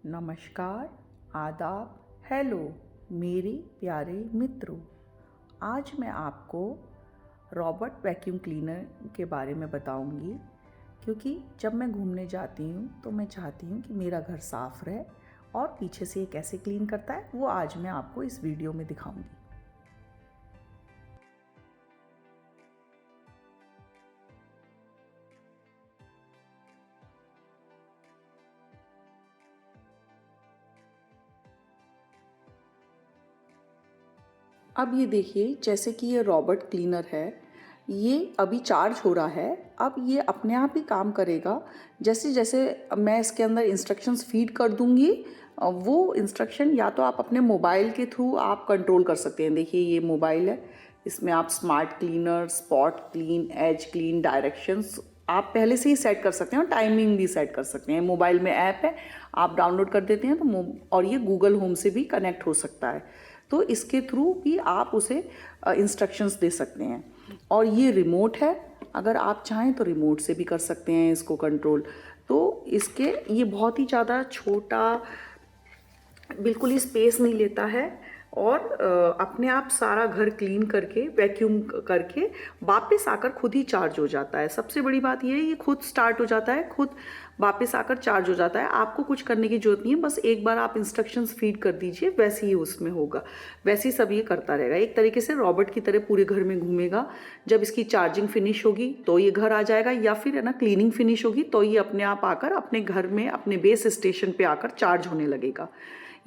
नमस्कार, आदाब, हेलो मेरे प्यारे मित्रों। आज मैं आपको रॉबर्ट वैक्यूम क्लीनर के बारे में बताऊंगी, क्योंकि जब मैं घूमने जाती हूँ तो मैं चाहती हूँ कि मेरा घर साफ़ रहे और पीछे से ये कैसे क्लीन करता है वो आज मैं आपको इस वीडियो में दिखाऊंगी। अब ये देखिए, जैसे कि ये रॉबर्ट क्लीनर है, ये अभी चार्ज हो रहा है। अब ये अपने आप ही काम करेगा। जैसे जैसे मैं इसके अंदर इंस्ट्रक्शंस फीड कर दूंगी, वो इंस्ट्रक्शन या तो आप अपने मोबाइल के थ्रू आप कंट्रोल कर सकते हैं। देखिए ये मोबाइल है, इसमें आप smart cleaner, spot clean, edge clean, directions आप पहले से ही सेट कर सकते हैं और टाइमिंग भी सेट कर सकते हैं। मोबाइल में ऐप है, आप डाउनलोड कर देते हैं तो और ये गूगल होम से भी कनेक्ट हो सकता है, तो इसके थ्रू भी आप उसे इंस्ट्रक्शंस दे सकते हैं। और ये रिमोट है, अगर आप चाहें तो रिमोट से भी कर सकते हैं इसको कंट्रोल। तो इसके ये बहुत ही ज़्यादा छोटा, बिल्कुल ही स्पेस नहीं लेता है और अपने आप सारा घर क्लीन करके वैक्यूम करके वापस आकर खुद ही चार्ज हो जाता है। सबसे बड़ी बात ये है, ये खुद स्टार्ट हो जाता है, खुद वापस आकर चार्ज हो जाता है। आपको कुछ करने की जरूरत नहीं है, बस एक बार आप इंस्ट्रक्शंस फीड कर दीजिए, वैसे ही उसमें होगा, वैसे ही सब ये करता रहेगा। एक तरीके से रॉबर्ट की तरह पूरे घर में घूमेगा। जब इसकी चार्जिंग फिनिश होगी तो ये घर आ जाएगा, या फिर है ना क्लीनिंग फिनिश होगी तो ये अपने आप आकर अपने घर में अपने बेस स्टेशन पे आकर चार्ज होने लगेगा।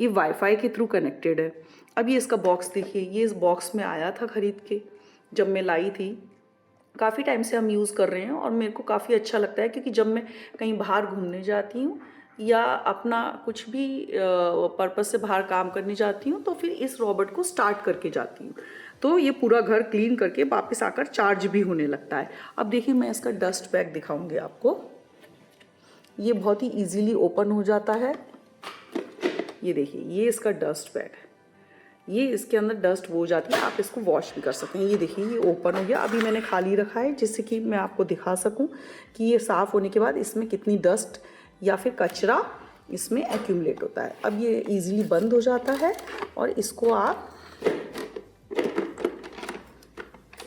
ये वाईफाई के थ्रू कनेक्टेड है। अब ये इसका बॉक्स देखिए, ये इस बॉक्स में आया था खरीद के जब मैं लाई थी। काफ़ी टाइम से हम यूज़ कर रहे हैं और मेरे को काफ़ी अच्छा लगता है, क्योंकि जब मैं कहीं बाहर घूमने जाती हूँ या अपना कुछ भी पर्पस से बाहर काम करने जाती हूँ तो फिर इस रॉबर्ट को स्टार्ट करके जाती हूँ, तो ये पूरा घर क्लीन करके वापस आकर चार्ज भी होने लगता है। अब देखिए, मैं इसका डस्ट बैग दिखाऊंगी आपको। ये बहुत ही ईजीली ओपन हो जाता है। ये देखिए, ये इसका डस्ट बैग है। ये इसके अंदर डस्ट हो जाती है, आप इसको वॉश भी कर सकते हैं। ये देखिए, ये ओपन हो गया। अभी मैंने खाली रखा है जिससे कि मैं आपको दिखा सकूं कि ये साफ़ होने के बाद इसमें कितनी डस्ट या फिर कचरा इसमें एक्यूमुलेट होता है। अब ये इजीली बंद हो जाता है और इसको आप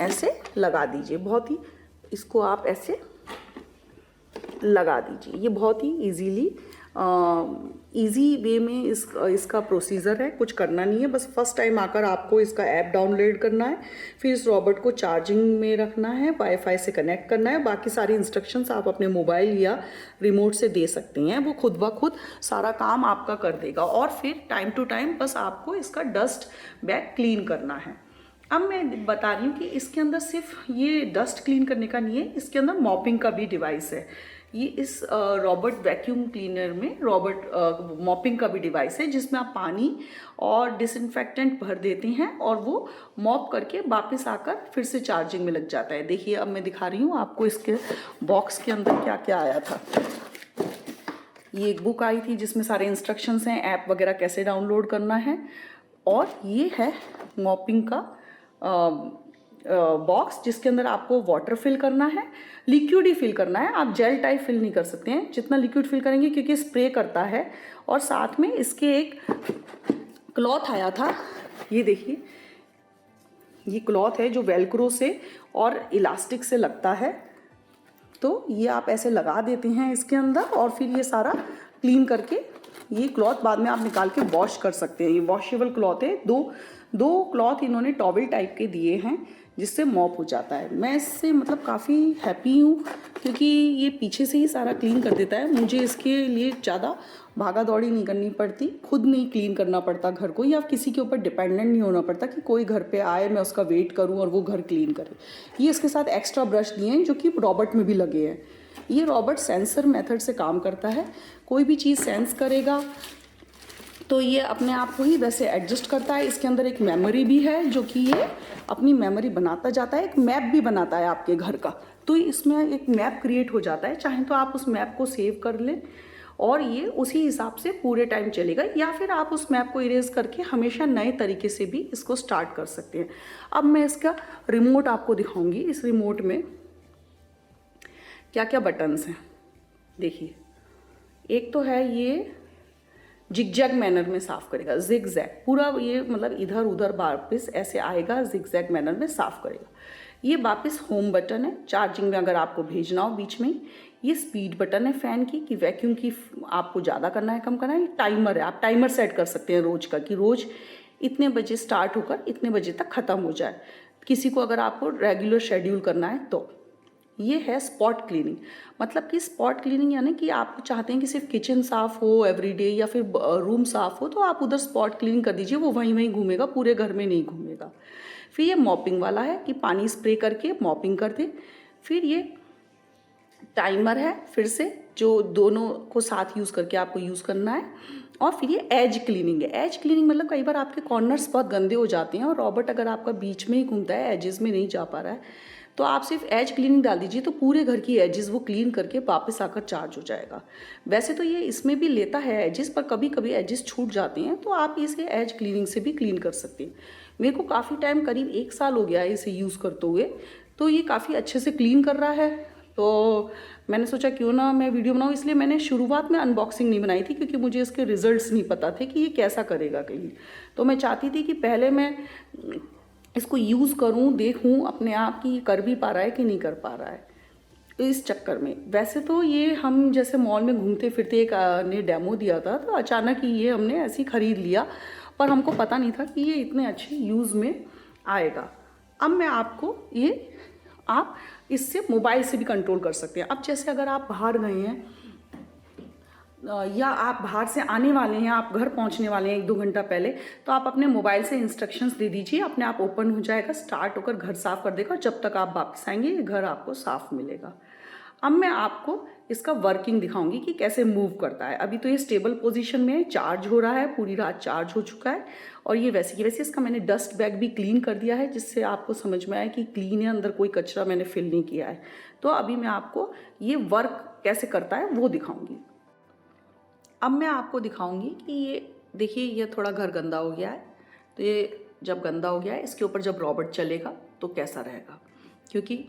ऐसे लगा दीजिए। बहुत ही इसको आप ऐसे लगा दीजिए। ये बहुत ही इजी वे में इसका प्रोसीजर है। कुछ करना नहीं है, बस फर्स्ट टाइम आकर आपको इसका ऐप डाउनलोड करना है, फिर इस रॉबर्ट को चार्जिंग में रखना है, वाईफाई से कनेक्ट करना है। बाकी सारी इंस्ट्रक्शंस आप अपने मोबाइल या रिमोट से दे सकते हैं, वो खुद ब खुद सारा काम आपका कर देगा। और फिर टाइम टू टाइम बस आपको इसका डस्ट बैग क्लीन करना है। अब मैं बता रही हूँ कि इसके अंदर सिर्फ ये डस्ट क्लीन करने का नहीं है, इसके अंदर मॉपिंग का भी डिवाइस है। ये इस रॉबर्ट वैक्यूम क्लीनर में रॉबर्ट मॉपिंग का भी डिवाइस है, जिसमें आप पानी और डिसइंफेक्टेंट भर देते हैं और वो मॉप करके वापस आकर फिर से चार्जिंग में लग जाता है। देखिए, अब मैं दिखा रही हूँ आपको इसके बॉक्स के अंदर क्या क्या आया था। ये एक बुक आई थी जिसमें सारे इंस्ट्रक्शंस हैं, ऐप वगैरह कैसे डाउनलोड करना है। और ये है मॉपिंग का बॉक्स, जिसके अंदर आपको वाटर फिल करना है, लिक्विड ही फिल करना है। आप जेल टाइप फिल नहीं कर सकते हैं। जितना लिक्विड फिल करेंगे, क्योंकि स्प्रे करता है। और साथ में इसके एक क्लॉथ आया था, ये देखिए, ये क्लॉथ है जो वेलक्रो से और इलास्टिक से लगता है। तो ये आप ऐसे लगा देते हैं इसके अंदर और फिर ये सारा क्लीन करके ये क्लॉथ बाद में आप निकाल के वॉश कर सकते हैं। ये वॉशेबल क्लॉथ है। दो क्लॉथ इन्होंने टॉवल टाइप के दिए हैं जिससे मॉप हो जाता है। मैं इससे मतलब काफ़ी हैप्पी हूँ, क्योंकि ये पीछे से ही सारा क्लीन कर देता है। मुझे इसके लिए ज़्यादा भागा दौड़ी नहीं करनी पड़ती, खुद नहीं क्लीन करना पड़ता घर को, या किसी के ऊपर डिपेंडेंट नहीं होना पड़ता कि कोई घर पे आए, मैं उसका वेट करूँ और वो घर क्लीन करे। ये इसके साथ एक्स्ट्रा ब्रश दिए हैं जो कि रॉबर्ट में भी लगे हैं। ये रॉबर्ट सेंसर मेथड से काम करता है। कोई भी चीज़ सेंस करेगा तो ये अपने आप को ही वैसे एडजस्ट करता है। इसके अंदर एक मेमोरी भी है जो कि ये अपनी मेमोरी बनाता जाता है। एक मैप भी बनाता है आपके घर का, तो इसमें एक मैप क्रिएट हो जाता है। चाहे तो आप उस मैप को सेव कर लें और ये उसी हिसाब से पूरे टाइम चलेगा, या फिर आप उस मैप को इरेज करके हमेशा नए तरीके से भी इसको स्टार्ट कर सकते हैं। अब मैं इसका रिमोट आपको दिखाऊंगी। इस रिमोट में क्या क्या बटन्स हैं देखिए। एक तो है ये जिगजैग मैनर में साफ़ करेगा, जिगजैग पूरा ये मतलब इधर उधर वापस ऐसे आएगा, जिगजैग मैनर में साफ़ करेगा। ये वापस होम बटन है, चार्जिंग में अगर आपको भेजना हो बीच में। ये स्पीड बटन है फ़ैन की कि वैक्यूम की आपको ज़्यादा करना है कम करना है। ये टाइमर है, आप टाइमर सेट कर सकते हैं रोज़ का कि रोज़ इतने बजे स्टार्ट होकर इतने बजे तक ख़त्म हो जाए, किसी को अगर आपको रेगुलर शेड्यूल करना है तो। ये है स्पॉट क्लीनिंग, मतलब कि स्पॉट क्लीनिंग यानी कि आप चाहते हैं कि सिर्फ किचन साफ़ हो एवरीडे या फिर रूम साफ़ हो तो आप उधर स्पॉट क्लीनिंग कर दीजिए, वो वहीं वहीं घूमेगा, पूरे घर में नहीं घूमेगा। फिर ये मॉपिंग वाला है कि पानी स्प्रे करके मॉपिंग कर दे। फिर ये टाइमर है फिर से, जो दोनों को साथ यूज़ करके आपको यूज़ करना है। और फिर ये एज क्लीनिंग है। एज क्लीनिंग मतलब कई बार आपके कॉर्नर्स बहुत गंदे हो जाते हैं और रॉबर्ट अगर आपका बीच में ही घूमता है, एजेस में नहीं जा पा रहा है, तो आप सिर्फ एज क्लीनिंग डाल दीजिए तो पूरे घर की एजेस वो क्लीन करके वापस आकर चार्ज हो जाएगा। वैसे तो ये इसमें भी लेता है एजेस, पर कभी कभी एजेस छूट जाते हैं तो आप इसे एज क्लीनिंग से भी क्लीन कर सकते हैं। मेरे को काफ़ी टाइम, करीब 1 साल हो गया है इसे यूज़ करते हुए, तो ये काफ़ी अच्छे से क्लीन कर रहा है। तो मैंने सोचा क्यों ना मैं वीडियो बनाऊँ, इसलिए मैंने शुरुआत में अनबॉक्सिंग नहीं बनाई थी क्योंकि मुझे इसके रिजल्ट्स नहीं पता थे कि ये कैसा करेगा क्लीन। तो मैं चाहती थी कि पहले मैं इसको यूज़ करूं, देखूं अपने आप कि ये कर भी पा रहा है कि नहीं कर पा रहा है। तो इस चक्कर में वैसे तो ये हम जैसे मॉल में घूमते फिरते एक ने डेमो दिया था तो अचानक ही ये हमने ऐसे ही ख़रीद लिया, पर हमको पता नहीं था कि ये इतने अच्छे यूज़ में आएगा। अब मैं आपको ये आप इससे मोबाइल से भी कंट्रोल कर सकते हैं। अब जैसे अगर आप बाहर गए हैं या आप बाहर से आने वाले हैं, आप घर पहुंचने वाले हैं 1-2 घंटा पहले, तो आप अपने मोबाइल से इंस्ट्रक्शंस दे दीजिए, अपने आप ओपन हो जाएगा, स्टार्ट होकर घर साफ़ कर देगा। जब तक आप वापस आएंगे घर आपको साफ़ मिलेगा। अब मैं आपको इसका वर्किंग दिखाऊंगी कि कैसे मूव करता है। अभी तो ये स्टेबल पोजीशन में है, चार्ज हो रहा है, पूरी रात चार्ज हो चुका है। और ये वैसे की वैसे इसका मैंने डस्ट बैग भी क्लीन कर दिया है, जिससे आपको समझ में आए कि क्लीन है, अंदर कोई कचरा मैंने फिल नहीं किया है। तो अभी मैं आपको ये वर्क कैसे करता है वो दिखाऊंगी। अब मैं आपको दिखाऊंगी कि ये देखिए, ये थोड़ा घर गंदा हो गया है, तो ये जब गंदा हो गया है इसके ऊपर जब रॉबर्ट चलेगा तो कैसा रहेगा, क्योंकि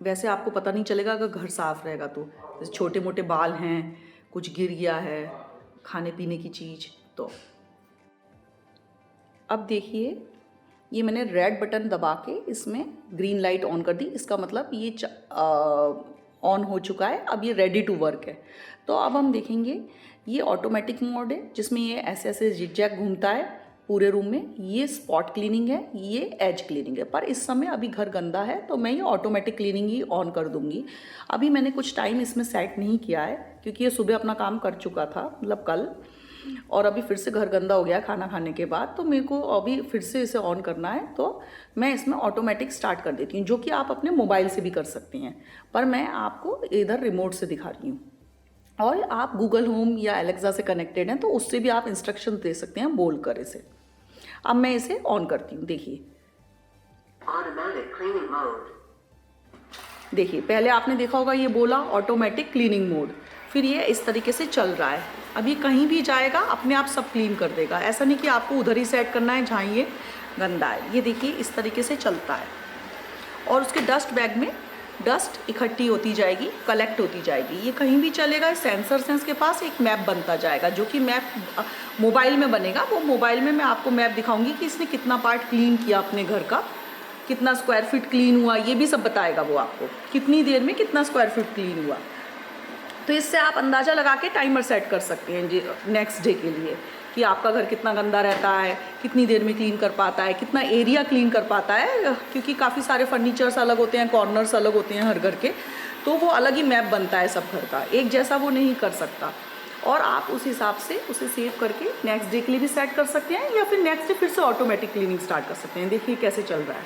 वैसे आपको पता नहीं चलेगा अगर घर साफ़ रहेगा तो। जैसे छोटे मोटे बाल हैं, कुछ गिर गया है, खाने पीने की चीज़। तो अब देखिए, ये मैंने रेड बटन दबा के इसमें ग्रीन लाइट ऑन कर दी, इसका मतलब ये ऑन हो चुका है। अब ये रेडी टू वर्क है। तो अब हम देखेंगे, ये ऑटोमेटिक मोड है जिसमें ये ऐसे ऐसे जिगजैग घूमता है पूरे रूम में। ये स्पॉट क्लीनिंग है, ये एज क्लीनिंग है। पर इस समय अभी घर गंदा है तो मैं ये ऑटोमेटिक क्लीनिंग ही ऑन कर दूंगी। अभी मैंने कुछ टाइम इसमें सेट नहीं किया है क्योंकि ये सुबह अपना काम कर चुका था, मतलब कल, और अभी फिर से घर गंदा हो गया खाना खाने के बाद, तो मेरे को अभी फिर से इसे ऑन करना है। तो मैं इसमें ऑटोमेटिक स्टार्ट कर देती हूँ, जो कि आप अपने मोबाइल से भी कर सकती हैं, पर मैं आपको इधर रिमोट से दिखा रही हूँ। और आप गूगल होम या एलेक्सा से कनेक्टेड हैं तो उससे भी आप इंस्ट्रक्शन दे सकते हैं बोल कर इसे। अब मैं इसे ऑन करती हूँ। देखिए पहले आपने देखा होगा ये बोला ऑटोमेटिक क्लीनिंग मोड, फिर ये इस तरीके से चल रहा है। अभी कहीं भी जाएगा अपने आप सब क्लीन कर देगा, ऐसा नहीं कि आपको उधर ही सेट करना है जहाँ ये गंदा है। ये देखिए इस तरीके से चलता है। और उसके डस्ट बैग में डस्ट इकट्ठी होती जाएगी, कलेक्ट होती जाएगी। ये कहीं भी चलेगा, सेंसर के पास एक मैप बनता जाएगा, जो कि मैप मोबाइल में बनेगा। वो मोबाइल में मैं आपको मैप दिखाऊंगी कि इसने कितना पार्ट क्लीन किया अपने घर का, कितना स्क्वायर फीट क्लीन हुआ, ये भी सब बताएगा वो आपको, कितनी देर में कितना स्क्वायर फीट क्लीन हुआ। तो इससे आप अंदाज़ा लगा के टाइमर सेट कर सकते हैं नेक्स्ट डे के लिए कि आपका घर कितना गंदा रहता है, कितनी देर में क्लीन कर पाता है, कितना एरिया क्लीन कर पाता है, क्योंकि काफ़ी सारे फर्नीचर्स अलग होते हैं, कॉर्नर्स अलग होते हैं हर घर के, तो वो अलग ही मैप बनता है सब घर का, एक जैसा वो नहीं कर सकता। और आप उस हिसाब से उसे सेव करके नेक्स्ट डे के लिए भी सेट कर सकते हैं, या फिर नेक्स्ट डे फिर से ऑटोमेटिक क्लीनिंग स्टार्ट कर सकते हैं। देखिए कैसे चल रहा है।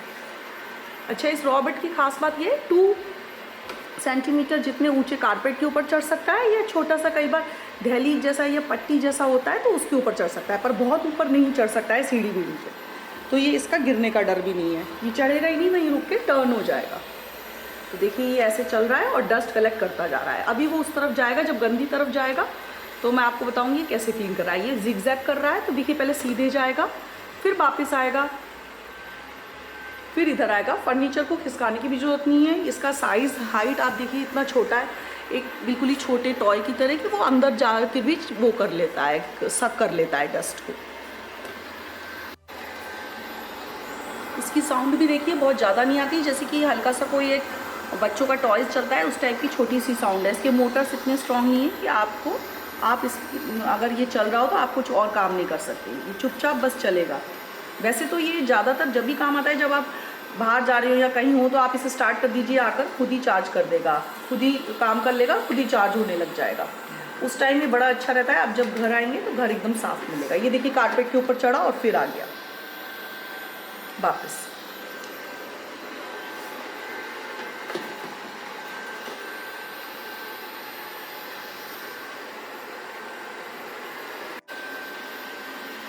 अच्छा, इस रॉबर्ट की खास बात ये 2 सेंटीमीटर जितने ऊंचे कारपेट के ऊपर चढ़ सकता है, या छोटा सा कई बार दहलीज जैसा या पट्टी जैसा होता है तो उसके ऊपर चढ़ सकता है, पर बहुत ऊपर नहीं चढ़ सकता है सीढ़ी बीढ़ी पे। तो ये इसका गिरने का डर भी नहीं है, ये चढ़ेगा ही नहीं, वहीं रुक के टर्न हो जाएगा। तो देखिए ये ऐसे चल रहा है और डस्ट कलेक्ट करता जा रहा है। अभी वो उस तरफ जाएगा, जब गंदी तरफ जाएगा तो मैं आपको बताऊंगी कैसे क्लीन कर रहा है। ये जिगजैग कर रहा है, तो देखिए पहले सीधे जाएगा, फिर वापस आएगा, फिर इधर आएगा। फर्नीचर को खिसकाने की भी जरूरत नहीं है। इसका साइज़, हाइट आप देखिए इतना छोटा है, एक बिल्कुल ही छोटे टॉय की तरह कि वो अंदर जा के भी वो कर लेता है, सक कर लेता है डस्ट को। इसकी साउंड भी देखिए बहुत ज़्यादा नहीं आती, जैसे कि हल्का सा कोई एक बच्चों का टॉयज चलता है उस टाइप की छोटी सी साउंड है। इसके मोटर्स इतने स्ट्रॉन्ग नहीं है कि आप इस अगर ये चल रहा हो तो आप कुछ और काम नहीं कर सकते, ये चुपचाप बस चलेगा। वैसे तो ये ज़्यादातर जब भी काम आता है जब आप बाहर जा रहे हो या कहीं हो तो आप इसे स्टार्ट कर दीजिए, आकर खुद ही चार्ज कर देगा, खुद ही काम कर लेगा, खुद ही चार्ज होने लग जाएगा। उस टाइम ये बड़ा अच्छा रहता है। आप जब घर आएंगे तो घर एकदम साफ मिलेगा। ये देखिए कारपेट के ऊपर चढ़ा और फिर आ गया वापस।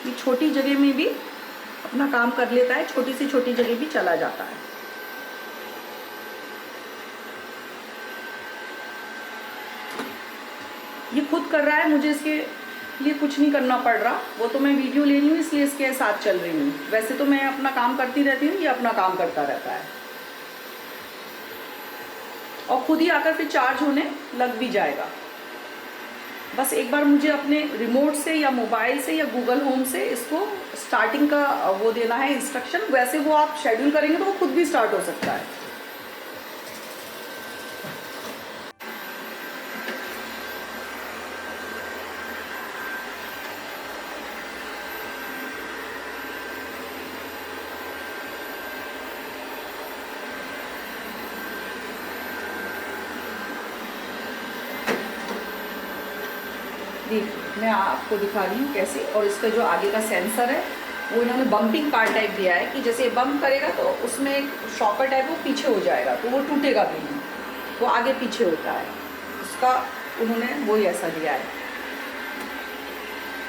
ये छोटी जगह में भी अपना काम कर लेता है, छोटी सी छोटी जगह भी चला जाता है। ये खुद कर रहा है, मुझे इसके लिए कुछ नहीं करना पड़ रहा। वो तो मैं वीडियो ले रही हूँ इसलिए इसके साथ चल रही हूँ। वैसे तो मैं अपना काम करती रहती हूँ, ये अपना काम करता रहता है और खुद ही आकर फिर चार्ज होने लग भी जाएगा। बस एक बार मुझे अपने रिमोट से या मोबाइल से या गूगल होम से इसको स्टार्टिंग का वो देना है इंस्ट्रक्शन। वैसे वो आप शेड्यूल करेंगे तो वो खुद भी स्टार्ट हो सकता है। मैं आपको दिखा रही हूँ कैसे। और इसका जो आगे का सेंसर है वो इन्होंने बम्पिंग पार्ट टाइप दिया है कि जैसे बम्प करेगा तो उसमें एक शॉकर टाइप वो पीछे हो जाएगा, तो वो टूटेगा भी नहीं, वो आगे पीछे होता है उसका। उन्होंने वही ऐसा दिया है।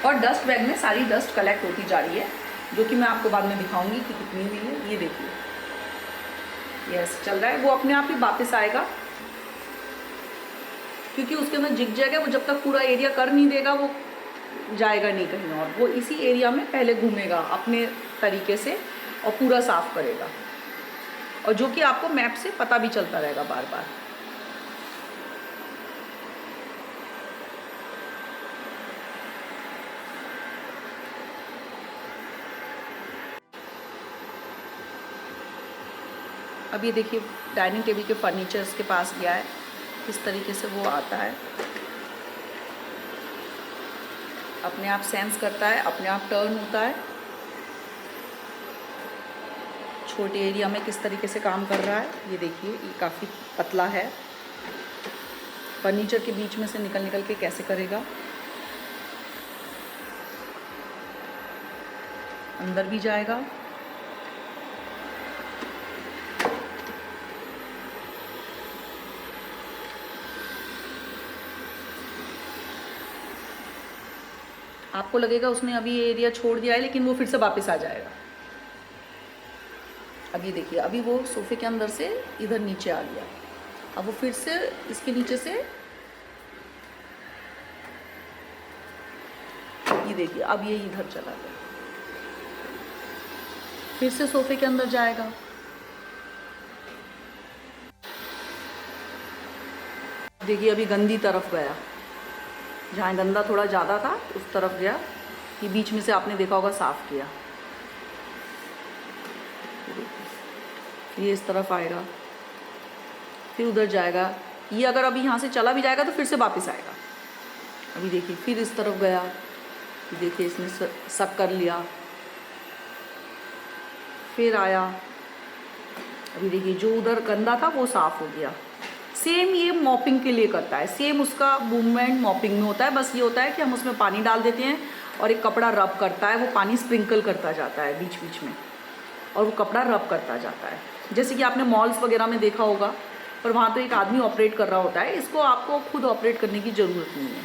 और डस्ट बैग में सारी डस्ट कलेक्ट होती जा रही है, जो कि मैं आपको बाद में दिखाऊंगी कि कितनी हुई है। ये देखिए ये ऐसे चल रहा है, वो अपने आप ही वापस आएगा क्योंकि उसके अंदर जिग जैग है। वो जब तक पूरा एरिया कर नहीं देगा वो जाएगा नहीं कहीं और, वो इसी एरिया में पहले घूमेगा अपने तरीके से और पूरा साफ करेगा, और जो कि आपको मैप से पता भी चलता रहेगा बार बार। अब ये देखिए डाइनिंग टेबल के फर्नीचर्स के पास गया है, किस तरीके से वो आता है, अपने आप सेंस करता है, अपने आप टर्न होता है, छोटे एरिया में किस तरीके से काम कर रहा है। ये देखिए ये काफ़ी पतला है, फर्नीचर के बीच में से निकल निकल के कैसे करेगा, अंदर भी जाएगा। आपको लगेगा उसने अभी ये एरिया छोड़ दिया है, लेकिन वो फिर से वापस आ जाएगा। अब ये देखिए अभी वो सोफे के अंदर से इधर नीचे आ गया, अब वो फिर से इसके नीचे से, ये देखिए अब ये इधर चला गया, फिर से सोफे के अंदर जाएगा। देखिए अभी गंदी तरफ गया, जहाँ गंदा थोड़ा ज़्यादा था उस तरफ गया। ये बीच में से आपने देखा होगा साफ़ किया। ये इस तरफ आएगा, फिर उधर जाएगा। ये अगर अभी यहाँ से चला भी जाएगा तो फिर से वापस आएगा। अभी देखिए फिर इस तरफ गया, देखिए इसने सक कर लिया, फिर आया। अभी देखिए जो उधर गंदा था वो साफ़ हो गया। सेम ये मॉपिंग के लिए करता है, सेम उसका मूवमेंट मॉपिंग में होता है। बस ये होता है कि हम उसमें पानी डाल देते हैं और एक कपड़ा रब करता है, वो पानी स्प्रिंकल करता जाता है बीच बीच में, और वो कपड़ा रब करता जाता है। जैसे कि आपने मॉल्स वगैरह में देखा होगा, पर वहाँ तो एक आदमी ऑपरेट कर रहा होता है, इसको आपको खुद ऑपरेट करने की ज़रूरत नहीं है।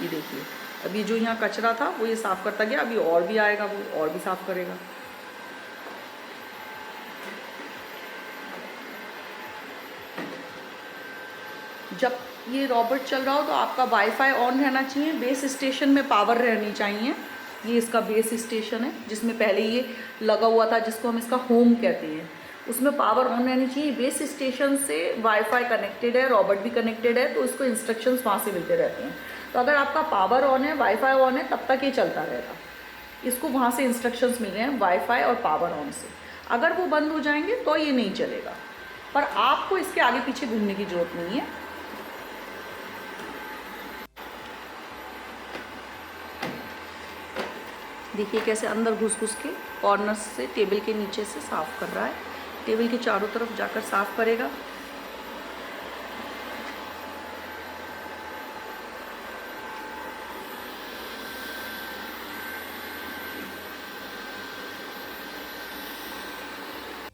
ये देखिए अभी जो यहाँ कचरा था वो ये साफ़ करता गया, अभी और भी आएगा, वो और भी साफ़ करेगा। जब ये रॉबोट चल रहा हो तो आपका वाईफाई ऑन रहना चाहिए, बेस स्टेशन में पावर रहनी चाहिए। ये इसका बेस स्टेशन है जिसमें पहले ये लगा हुआ था, जिसको हम इसका होम कहते हैं। उसमें पावर ऑन रहनी चाहिए। बेस स्टेशन से वाईफाई कनेक्टेड है, रॉबर्ट भी कनेक्टेड है, तो इसको इंस्ट्रक्शंस वहाँ से मिलते रहते हैं। तो अगर आपका पावर ऑन है, वाईफाई ऑन है, तब तक ये चलता रहेगा। इसको वहाँ से इंस्ट्रक्शंस मिल रहे हैं वाईफाई और पावर ऑन से। अगर वो बंद हो जाएंगे तो ये नहीं चलेगा, पर आपको इसके आगे पीछे घूमने की ज़रूरत नहीं है। देखिए कैसे अंदर घुस घुस के कॉर्नर से टेबल के नीचे से साफ़ कर रहा है, टेबल के चारों तरफ जाकर साफ़ करेगा।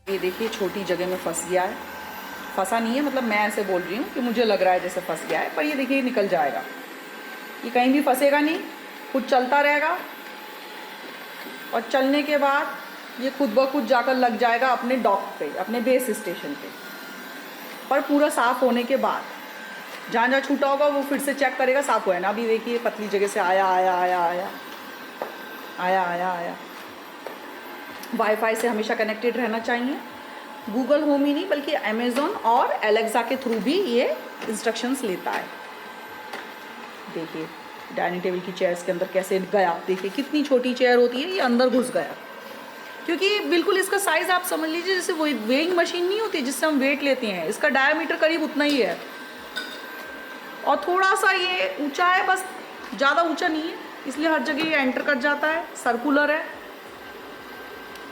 ये देखिए छोटी जगह में फंस गया है, फंसा नहीं है, मतलब मैं ऐसे बोल रही हूँ कि मुझे लग रहा है जैसे फंस गया है, पर ये देखिए निकल जाएगा। ये कहीं भी फंसेगा नहीं, खुद चलता रहेगा और चलने के बाद ये खुद ब खुद जाकर लग जाएगा अपने डॉक पे, अपने बेस स्टेशन पे। पर पूरा साफ़ होने के बाद जहाँ जहाँ छूटा होगा वो फिर से चेक करेगा साफ़ हुआ है ना। अभी देखिए पतली जगह से आया आया आया आया आया आया आया। वाईफाई से हमेशा कनेक्टेड रहना चाहिए। गूगल होम ही नहीं बल्कि अमेज़ॉन और एलेक्सा के थ्रू भी ये इंस्ट्रक्शंस लेता है। देखिए डाइनिंग टेबल की चेयर्स के अंदर कैसे गया, देखिए कितनी छोटी चेयर होती है, ये अंदर घुस गया। क्योंकि बिल्कुल इसका साइज़ आप समझ लीजिए जैसे वो वेइंग मशीन नहीं होती जिससे हम वेट लेते हैं, इसका डायमीटर करीब उतना ही है और थोड़ा सा ये ऊंचा है, बस ज़्यादा ऊंचा नहीं है, इसलिए हर जगह ये एंटर कर जाता है। सर्कुलर है,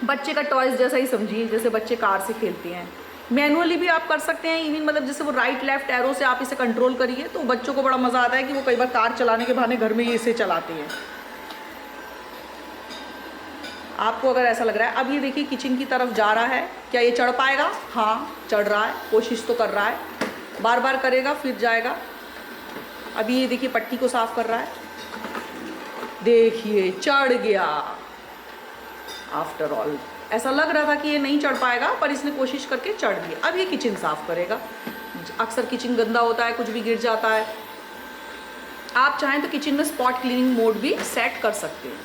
बच्चे का टॉयज जैसा ही समझिए, जैसे बच्चे कार से खेलते हैं। मैनुअली भी आप कर सकते हैं, इवन मतलब जैसे वो राइट लेफ्ट एरो से आप इसे कंट्रोल करिए तो बच्चों को बड़ा मज़ा आता है कि वो कई बार कार चलाने के बहाने घर में ये इसे चलाते हैं। आपको अगर ऐसा लग रहा है, अब ये देखिए किचन की तरफ जा रहा है, क्या ये चढ़ पाएगा? हाँ चढ़ रहा है, कोशिश तो कर रहा है, बार बार करेगा फिर जाएगा। अभी ये देखिए पट्टी को साफ कर रहा है, देखिए चढ़ गया। आफ्टर ऑल ऐसा लग रहा था कि ये नहीं चढ़ पाएगा, पर इसने कोशिश करके चढ़ गया। अब ये किचन साफ करेगा। अक्सर किचन गंदा होता है, कुछ भी गिर जाता है। आप चाहें तो किचन में स्पॉट क्लीनिंग मोड भी सेट कर सकते हैं।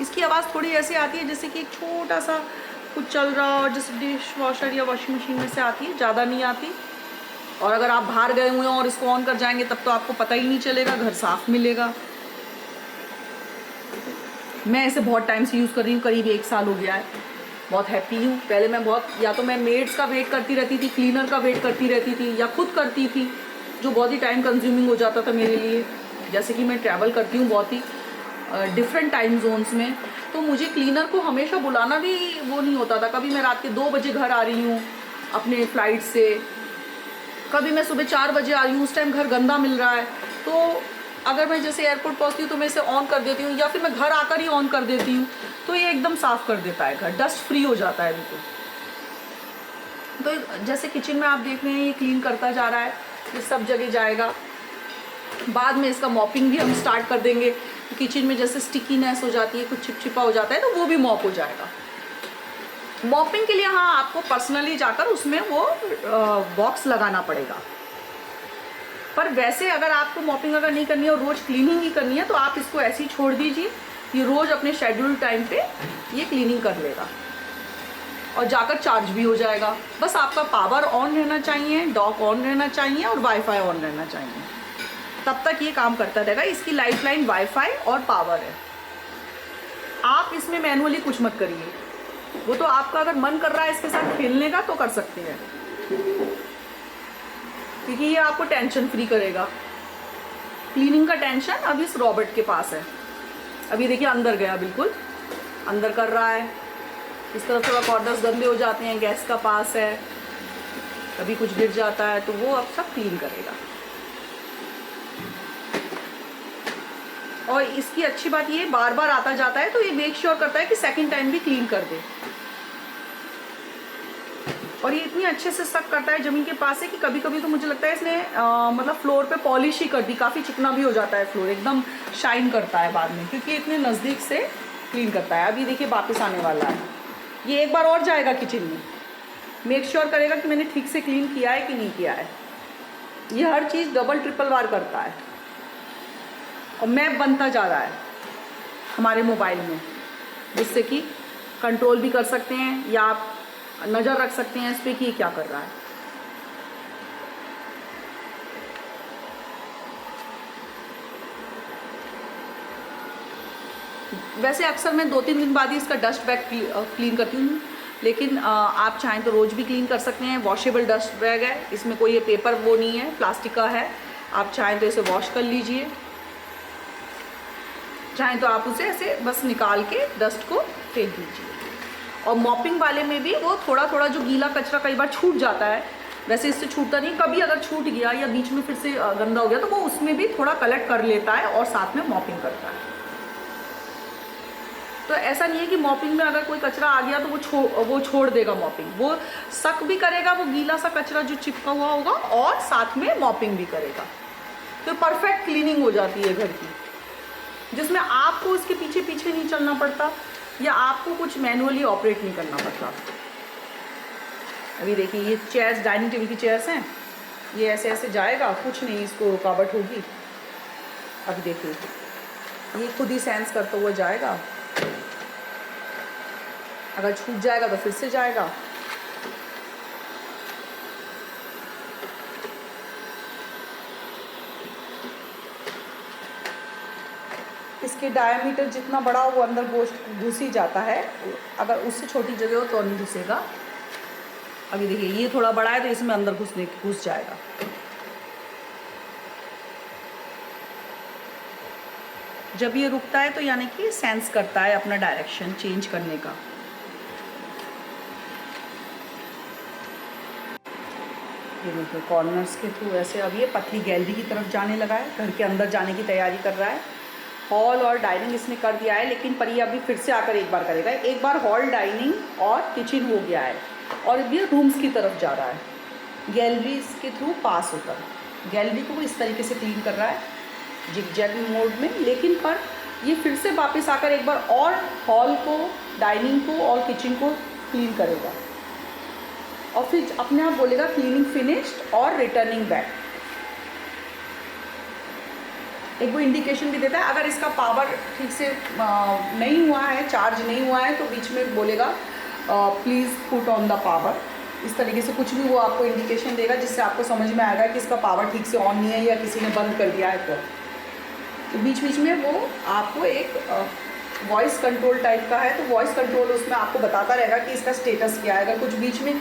इसकी आवाज़ थोड़ी ऐसी आती है जैसे कि एक छोटा सा कुछ चल रहा हो, जैसे डिश वॉशर या वॉशिंग मशीन में से आती है, ज़्यादा नहीं आती। और अगर आप बाहर गए हुए हैं और इसको ऑन कर जाएंगे तब तो आपको पता ही नहीं चलेगा, घर साफ मिलेगा। मैं इसे बहुत टाइम से यूज़ कर रही हूँ, करीब 1 साल हो गया है। बहुत हैप्पी हूँ। पहले मैं बहुत, या तो मैं मेड्स का वेट करती रहती थी, क्लीनर का वेट करती रहती थी, या खुद करती थी, जो बहुत ही टाइम कंज्यूमिंग हो जाता था मेरे लिए। जैसे कि मैं ट्रैवल करती हूँ बहुत ही डिफरेंट टाइम जोन्स में, तो मुझे क्लीनर को हमेशा बुलाना भी वो नहीं होता था। कभी मैं रात के 2 बजे घर आ रही हूँ अपने फ़्लाइट से, कभी मैं सुबह 4 बजे आ रही हूँ, उस टाइम घर गंदा मिल रहा है, तो अगर मैं जैसे एयरपोर्ट पहुँचती हूँ तो मैं इसे ऑन कर देती हूँ, या फिर मैं घर आकर ही ऑन कर देती हूँ, तो ये एकदम साफ़ कर देता है घर, डस्ट फ्री हो जाता है बिल्कुल। तो जैसे किचन में आप देख रहे हैं ये क्लीन करता जा रहा है, ये सब जगह जाएगा। बाद में इसका मॉपिंग भी हम स्टार्ट कर देंगे। किचन में जैसे स्टिकीनेस हो जाती है, कुछ चिपचिपा हो जाता है, तो वो भी मॉप हो जाएगा। मॉपिंग के लिए हाँ आपको पर्सनली जाकर उसमें वो बॉक्स लगाना पड़ेगा, पर वैसे अगर आपको मॉपिंग अगर नहीं करनी है और रोज़ क्लीनिंग ही करनी है तो आप इसको ऐसे ही छोड़ दीजिए। ये रोज़ अपने शेड्यूल टाइम पे ये क्लीनिंग कर लेगा और जाकर चार्ज भी हो जाएगा। बस आपका पावर ऑन रहना चाहिए, डॉक ऑन रहना चाहिए और वाईफाई ऑन रहना चाहिए, तब तक ये काम करता रहेगा। इसकी लाइफलाइन वाईफाई और पावर है। आप इसमें मैनुअली कुछ मत करिए, वो तो आपका अगर मन कर रहा है इसके साथ खेलने का तो कर सकते हैं, क्योंकि ये आपको टेंशन फ्री करेगा। क्लीनिंग का टेंशन अभी इस रॉबर्ट के पास है। अभी देखिए अंदर गया, बिल्कुल अंदर कर रहा है। इस तरफ थोड़ा कॉर्नर्स गंदे हो जाते हैं, गैस का पास है, कभी कुछ गिर जाता है, तो वो अब सब क्लीन करेगा। और इसकी अच्छी बात ये बार बार आता जाता है, तो ये मेक श्योर करता है कि सेकंड टाइम भी क्लीन कर दे। और ये इतनी अच्छे से सक करता है ज़मीन के पास से कि कभी कभी तो मुझे लगता है इसने मतलब फ्लोर पे पॉलिश ही कर दी, काफ़ी चिकना भी हो जाता है फ्लोर, एकदम शाइन करता है बाद में, क्योंकि इतने नज़दीक से क्लीन करता है। अभी देखिए वापस आने वाला है, ये एक बार और जाएगा किचन में, मेक श्योर करेगा कि मैंने ठीक से क्लीन किया है कि नहीं किया है। ये हर चीज़ डबल ट्रिपल बार करता है। और मैप बनता जा रहा है हमारे मोबाइल में, जिससे कि कंट्रोल भी कर सकते हैं, या आप नज़र रख सकते हैं इस पर कि ये क्या कर रहा है। वैसे अक्सर मैं 2-3 दिन बाद ही इसका डस्ट बैग क्लीन करती हूँ, लेकिन आप चाहें तो रोज़ भी क्लीन कर सकते हैं। वॉशेबल डस्ट बैग है, इसमें कोई ये पेपर वो नहीं है, प्लास्टिक का है। आप चाहें तो इसे वॉश कर लीजिए, चाहें तो आप उसे ऐसे बस निकाल के डस्ट को फेंक दीजिए। और मॉपिंग वाले में भी वो थोड़ा थोड़ा जो गीला कचरा कई बार छूट जाता है, वैसे इससे छूटता नहीं, कभी अगर छूट गया या बीच में फिर से गंदा हो गया तो वो उसमें भी थोड़ा कलेक्ट कर लेता है और साथ में मॉपिंग करता है। तो ऐसा नहीं है कि मॉपिंग में अगर कोई कचरा आ गया तो वो छोड़ देगा मॉपिंग, वो सक भी करेगा वो गीला सा कचरा जो चिपका हुआ होगा और साथ में मॉपिंग भी करेगा। तो परफेक्ट क्लीनिंग हो जाती है घर की, जिसमें आपको इसके पीछे पीछे नहीं चलना पड़ता या आपको कुछ मैनुअली ऑपरेट नहीं करना पड़ता। अभी देखिए ये चेयर्स, डाइनिंग टेबल की चेयर्स हैं, ये ऐसे ऐसे जाएगा, कुछ नहीं इसको रुकावट होगी। अभी देखिए ये खुद ही सेंस करता हुआ जाएगा, अगर छूट जाएगा तो फिर से जाएगा। इसके डायमीटर जितना बड़ा हो वो अंदर घुस ही जाता है, अगर उससे छोटी जगह हो तो नहीं घुसेगा। अभी देखिए ये थोड़ा बड़ा है तो इसमें अंदर घुस जाएगा। जब ये रुकता है तो यानी कि सेंस करता है अपना डायरेक्शन चेंज करने का। ये देखिए कॉर्नर्स के थ्रू ऐसे अब ये पतली गैलरी की तरफ जाने लगा है, घर के अंदर जाने की तैयारी कर रहा है। हॉल और डाइनिंग इसने कर दिया है, लेकिन पर ये अभी फिर से आकर एक बार करेगा। एक बार हॉल, डाइनिंग और किचन हो गया है और अब ये रूम्स की तरफ जा रहा है। गैलरी इसके थ्रू पास होकर गैलरी को वो इस तरीके से क्लीन कर रहा है जिग-जैग मोड में, लेकिन पर ये फिर से वापस आकर एक बार और हॉल को, डाइनिंग को और किचन को क्लीन करेगा और फिर अपने आप बोलेगा क्लीनिंग फिनिश्ड और रिटर्निंग बैक। एक वो इंडिकेशन भी देता है, अगर इसका पावर ठीक से नहीं हुआ है, चार्ज नहीं हुआ है तो बीच में बोलेगा please put on the power. इस तरीके से कुछ भी वो आपको इंडिकेशन देगा जिससे आपको समझ में आएगा कि इसका पावर ठीक से ऑन नहीं है या किसी ने बंद कर दिया है। तो बीच बीच में वो आपको एक वॉइस कंट्रोल टाइप का है, तो वॉइस कंट्रोल उसमें आपको बताता रहेगा कि इसका स्टेटस क्या है। अगर कुछ बीच में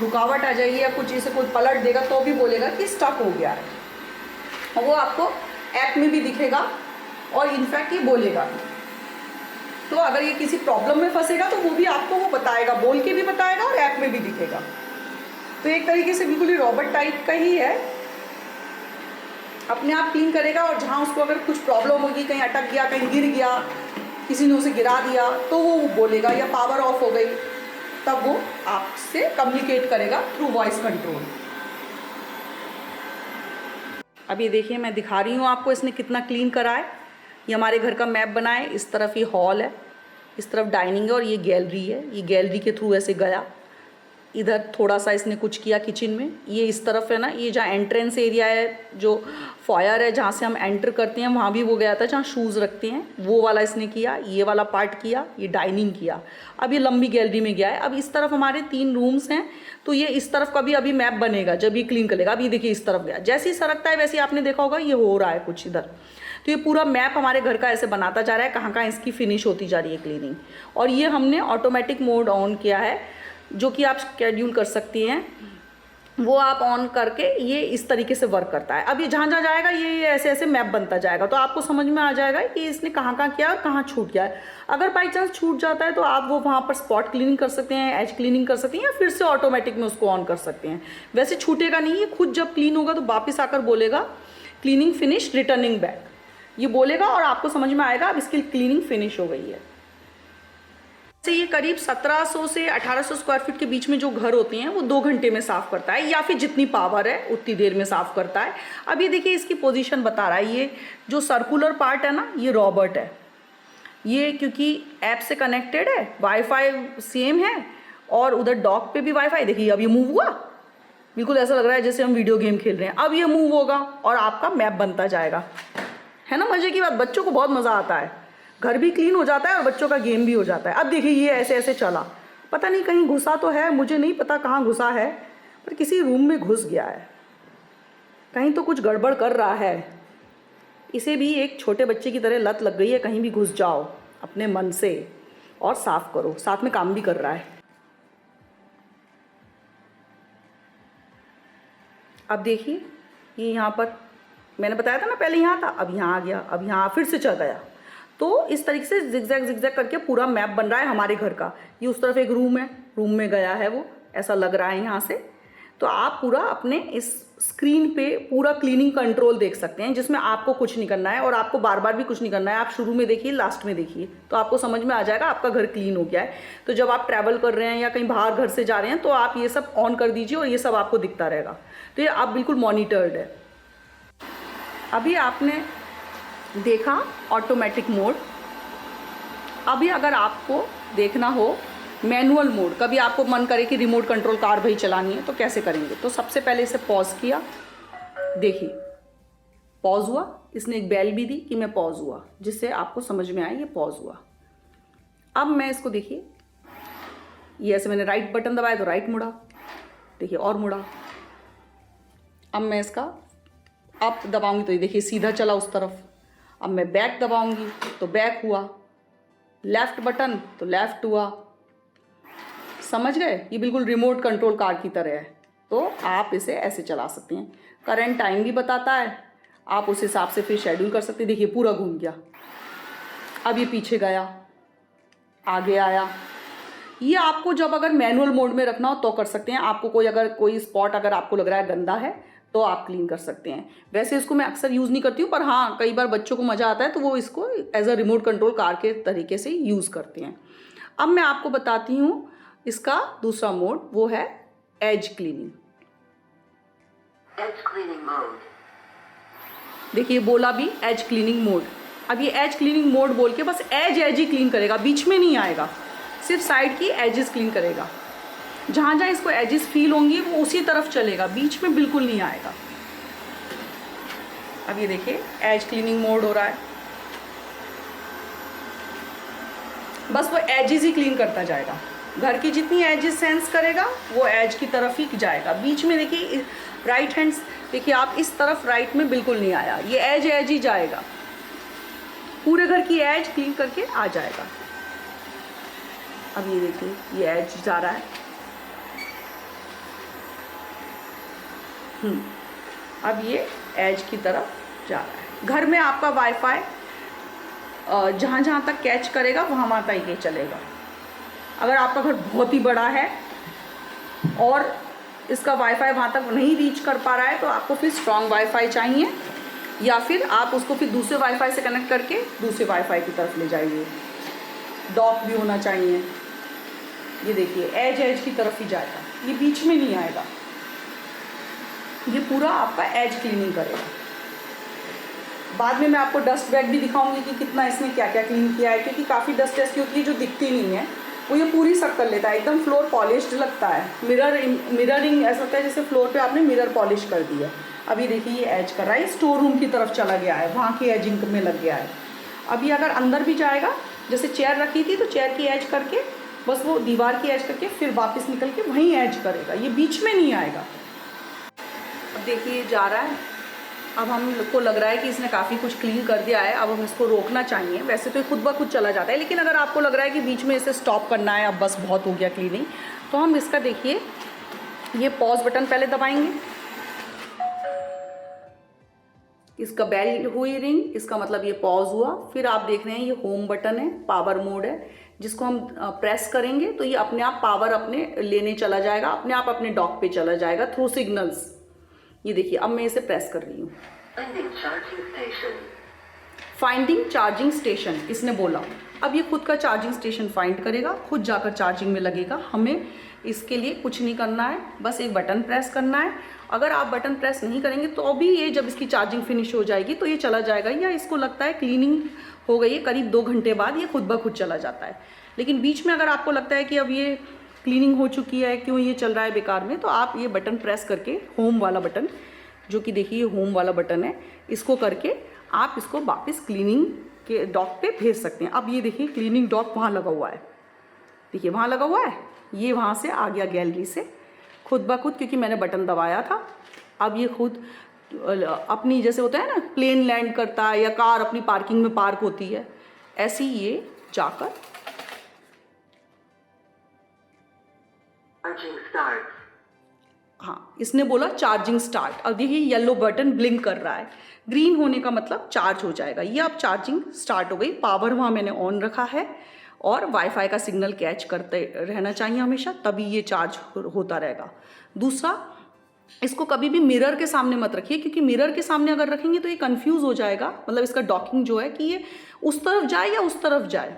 रुकावट आ जाएगी या कुछ इसे कोई पलट देगा तो भी बोलेगा कि स्टक हो गया है, और वो आपको ऐप में भी दिखेगा और इनफैक्ट ये बोलेगा। तो अगर ये किसी प्रॉब्लम में फंसेगा तो वो भी आपको वो बताएगा, बोल के भी बताएगा और ऐप में भी दिखेगा। तो एक तरीके से बिल्कुल ही रॉबोट टाइप का ही है, अपने आप क्लीन करेगा। और जहाँ उसको अगर कुछ प्रॉब्लम होगी, कहीं अटक गया, कहीं गिर गया, किसी ने उसे गिरा दिया, तो वो बोलेगा, या पावर ऑफ हो गई, तब वो आपसे कम्युनिकेट करेगा थ्रू वॉइस कंट्रोल। अब ये देखिए मैं दिखा रही हूँ आपको इसने कितना क्लीन करा है। ये हमारे घर का मैप बना है, इस तरफ ये हॉल है, इस तरफ डाइनिंग है और ये गैलरी है। ये गैलरी के थ्रू ऐसे गया, इधर थोड़ा सा इसने कुछ किया किचन में। ये इस तरफ है ना, ये जहाँ एंट्रेंस एरिया है, जो फॉयर है जहाँ से हम एंटर करते हैं, वहाँ भी वो गया था जहाँ शूज़ रखते हैं, वो वाला इसने किया। ये वाला पार्ट किया, ये डाइनिंग किया। अब ये लंबी गैलरी में गया है। अब इस तरफ हमारे 3 रूम्स हैं, तो ये इस तरफ का भी अभी मैप बनेगा जब ये क्लीन करेगा। अब ये देखिए इस तरफ गया, जैसे ही सरकता है वैसे ही आपने देखा होगा ये हो रहा है कुछ इधर। तो ये पूरा मैप हमारे घर का ऐसे बनाता जा रहा है, कहाँ कहाँ इसकी फिनिश होती जा रही है क्लीनिंग। और ये हमने ऑटोमेटिक मोड ऑन किया है, जो कि आप शेड्यूल कर सकती हैं, वो आप ऑन करके ये इस तरीके से वर्क करता है। अब ये जहाँ जहाँ जाएगा ये ऐसे ऐसे मैप बनता जाएगा, तो आपको समझ में आ जाएगा कि इसने कहाँ कहाँ किया और कहाँ छूट गया है। अगर बाई चांस छूट जाता है तो आप वो वहाँ पर स्पॉट क्लीनिंग कर सकते हैं, एज क्लीनिंग कर सकते हैं, या फिर से ऑटोमेटिक में उसको ऑन कर सकते हैं। वैसे छूटेगा नहीं, ये खुद जब क्लीन होगा तो वापस आकर बोलेगा क्लीनिंग फिनिश रिटर्निंग बैक, ये बोलेगा और आपको समझ में आएगा अब इसकी क्लीनिंग फिनिश हो गई है। से ये करीब 1700 से 1800 स्क्वायर फीट के बीच में जो घर होते हैं वो 2 घंटे में साफ़ करता है, या फिर जितनी पावर है उतनी देर में साफ़ करता है। अब ये देखिए इसकी पोजीशन बता रहा है, ये जो सर्कुलर पार्ट है ना ये रॉबर्ट है, ये क्योंकि ऐप से कनेक्टेड है, वाईफाई सेम है और उधर डॉक पे भी वाईफाई। देखिए अब ये मूव हुआ, बिल्कुल ऐसा लग रहा है जैसे हम वीडियो गेम खेल रहे हैं। अब ये मूव होगा और आपका मैप बनता जाएगा, है ना मज़े की बात। बच्चों को बहुत मज़ा आता है, घर भी क्लीन हो जाता है और बच्चों का गेम भी हो जाता है। अब देखिए ये ऐसे ऐसे चला, पता नहीं कहीं घुसा तो है, मुझे नहीं पता कहाँ घुसा है, पर किसी रूम में घुस गया है। कहीं तो कुछ गड़बड़ कर रहा है। इसे भी एक छोटे बच्चे की तरह लत लग गई है, कहीं भी घुस जाओ अपने मन से और साफ करो, साथ में काम भी कर रहा है। अब देखिए ये यहाँ पर मैंने बताया था ना, पहले यहाँ था, अब यहाँ आ गया, अब यहाँ फिर से चल गया। तो इस तरीके से जिगजैग जिगजैग करके पूरा मैप बन रहा है हमारे घर का। ये उस तरफ एक रूम है, रूम में गया है वो, ऐसा लग रहा है यहाँ से। तो आप पूरा अपने इस स्क्रीन पे पूरा क्लीनिंग कंट्रोल देख सकते हैं, जिसमें आपको कुछ नहीं करना है और आपको बार बार भी कुछ नहीं करना है। आप शुरू में देखिए, लास्ट में देखिए, तो आपको समझ में आ जाएगा आपका घर क्लीन हो गया है। तो जब आप ट्रैवल कर रहे हैं या कहीं बाहर घर से जा रहे हैं तो आप ये सब ऑन कर दीजिए और ये सब आपको दिखता रहेगा। तो ये आप बिल्कुल मॉनिटर्ड है। अभी आपने देखा ऑटोमेटिक मोड। अभी अगर आपको देखना हो मैनुअल मोड, कभी आपको मन करे कि रिमोट कंट्रोल कार भाई चलानी है, तो कैसे करेंगे? तो सबसे पहले इसे पॉज किया, देखिए पॉज हुआ, इसने एक बेल भी दी कि मैं पॉज हुआ, जिससे आपको समझ में आए ये पॉज हुआ। अब मैं इसको देखिए, ये ऐसे मैंने राइट बटन दबाया तो राइट मुड़ा, देखिए और मुड़ा। अब मैं इसका अप दबाऊंगी तो ये देखिए सीधा चला उस तरफ। अब मैं बैक दबाऊंगी तो बैक हुआ, लेफ्ट बटन तो लेफ्ट हुआ। समझ गए? ये बिल्कुल रिमोट कंट्रोल कार की तरह है। तो आप इसे ऐसे चला सकते हैं। करंट टाइम भी बताता है, आप उस हिसाब से फिर शेड्यूल कर सकते हैं। देखिए पूरा घूम गया, अब ये पीछे गया, आगे आया। ये आपको जब अगर मैनुअल मोड में रखना हो तो कर सकते हैं। आपको कोई स्पॉट अगर आपको लग रहा है गंदा है तो आप क्लीन कर सकते हैं। वैसे इसको मैं अक्सर यूज़ नहीं करती हूँ, पर हाँ कई बार बच्चों को मज़ा आता है तो वो इसको as a remote control car के तरीके से यूज़ करते हैं। अब मैं आपको बताती हूँ इसका दूसरा मोड, वो है edge cleaning. Edge cleaning mode. देखिए बोला भी एज क्लीनिंग मोड। अब ये एज क्लीनिंग मोड बोल के बस एज ही क्लीन करेगा, बीच में नहीं आएगा, सिर्फ साइड की एजेस क्लीन करेगा। जहाँ जहाँ इसको एजेस फील होंगी वो उसी तरफ चलेगा, बीच में बिल्कुल नहीं आएगा। अब ये देखिए एज क्लीनिंग मोड हो रहा है, बस वो एजेस ही क्लीन करता जाएगा। घर की जितनी एजेस सेंस करेगा वो एज की तरफ ही जाएगा। बीच में देखिए राइट हैंड, देखिए आप इस तरफ राइट में बिल्कुल नहीं आया, ये एज ही जाएगा, पूरे घर की एज क्लीन करके आ जाएगा। अब ये देखिए ये एज जा रहा है। अब ये एज की तरफ जा रहा है। घर में आपका वाईफाई जहाँ जहाँ तक कैच करेगा वहाँ तक ये चलेगा। अगर आपका घर बहुत ही बड़ा है और इसका वाईफाई वहाँ तक नहीं रीच कर पा रहा है तो आपको फिर स्ट्रॉन्ग वाईफाई चाहिए, या फिर आप उसको फिर दूसरे वाईफाई से कनेक्ट करके दूसरे वाईफाई की तरफ ले जाइए। डॉक भी होना चाहिए। ये देखिए एज की तरफ ही जाएगा, ये बीच में नहीं आएगा। ये पूरा आपका एज क्लीनिंग करेगा। बाद में मैं आपको डस्ट बैग भी दिखाऊंगी कि कितना इसने क्या क्या क्लीन किया है, क्योंकि काफ़ी डस्ट ऐसी होती है जो दिखती नहीं है, वो ये पूरी सक कर लेता है। एकदम फ्लोर पॉलिश्ड लगता है, मिररिंग ऐसा लगता है जैसे फ्लोर पे आपने मिरर पॉलिश कर दिया। अभी देखिए ये एज कर रहा है, स्टोर रूम की तरफ चला गया है, वहाँ की एजिंग में लग गया है। अभी अगर अंदर भी जाएगा, जैसे चेयर रखी थी तो चेयर की एज करके बस वो दीवार की एज करके फिर वापस निकल के वहीं एज करेगा, ये बीच में नहीं आएगा। अब देखिए ये जा रहा है। अब हम लोग को लग रहा है कि इसने काफ़ी कुछ क्लीन कर दिया है, अब हम इसको रोकना चाहिए। वैसे तो ये खुद ब खुद चला जाता है, लेकिन अगर आपको लग रहा है कि बीच में इसे स्टॉप करना है, अब बस बहुत हो गया क्लीनिंग, तो हम इसका देखिए ये पॉज बटन पहले दबाएंगे। इसका बेल हुई रिंग, इसका मतलब ये पॉज हुआ। फिर आप देख रहे हैं ये होम बटन है, पावर मोड है, जिसको हम प्रेस करेंगे तो ये अपने आप पावर अपने लेने चला जाएगा, अपने आप अपने डॉक पे चला जाएगा थ्रू सिग्नल्स। ये देखिए अब मैं इसे प्रेस कर रही हूँ। फाइंडिंग चार्जिंग स्टेशन इसने बोला। अब ये खुद का चार्जिंग स्टेशन फाइंड करेगा, खुद जाकर चार्जिंग में लगेगा। हमें इसके लिए कुछ नहीं करना है, बस एक बटन प्रेस करना है। अगर आप बटन प्रेस नहीं करेंगे तो अभी ये जब इसकी चार्जिंग फिनिश हो जाएगी तो ये चला जाएगा, या इसको लगता है क्लीनिंग हो गई है, करीब 2 घंटे बाद ये खुद ब खुद चला जाता है। लेकिन बीच में अगर आपको लगता है कि अब ये क्लीनिंग हो चुकी है, क्यों ये चल रहा है बेकार में, तो आप ये बटन प्रेस करके होम वाला बटन, जो कि देखिए होम वाला बटन है, इसको करके आप इसको वापस क्लीनिंग के डॉक पे भेज सकते हैं। अब ये देखिए क्लीनिंग डॉक वहाँ लगा हुआ है, देखिए वहाँ लगा हुआ है, ये वहाँ से आ गया गैलरी से खुद ब खुद, क्योंकि मैंने बटन दबाया था। अब ये खुद अपनी, जैसे होता है ना प्लेन लैंड करता है या कार अपनी पार्किंग में पार्क होती है, ऐसे ही ये जाकर हाँ, इसने बोला चार्जिंग स्टार्ट। अब देखिए येलो बटन ब्लिंक कर रहा है, ग्रीन होने का मतलब चार्ज हो जाएगा। ये अब चार्जिंग स्टार्ट हो गई। पावर वहाँ मैंने ऑन रखा है और वाईफाई का सिग्नल कैच करते रहना चाहिए हमेशा, तभी ये चार्ज होता रहेगा। दूसरा, इसको कभी भी मिरर के सामने मत रखिए, क्योंकि मिरर के सामने अगर रखेंगे तो ये कंफ्यूज हो जाएगा, मतलब इसका डॉकिंग जो है कि ये उस तरफ जाए या उस तरफ जाए,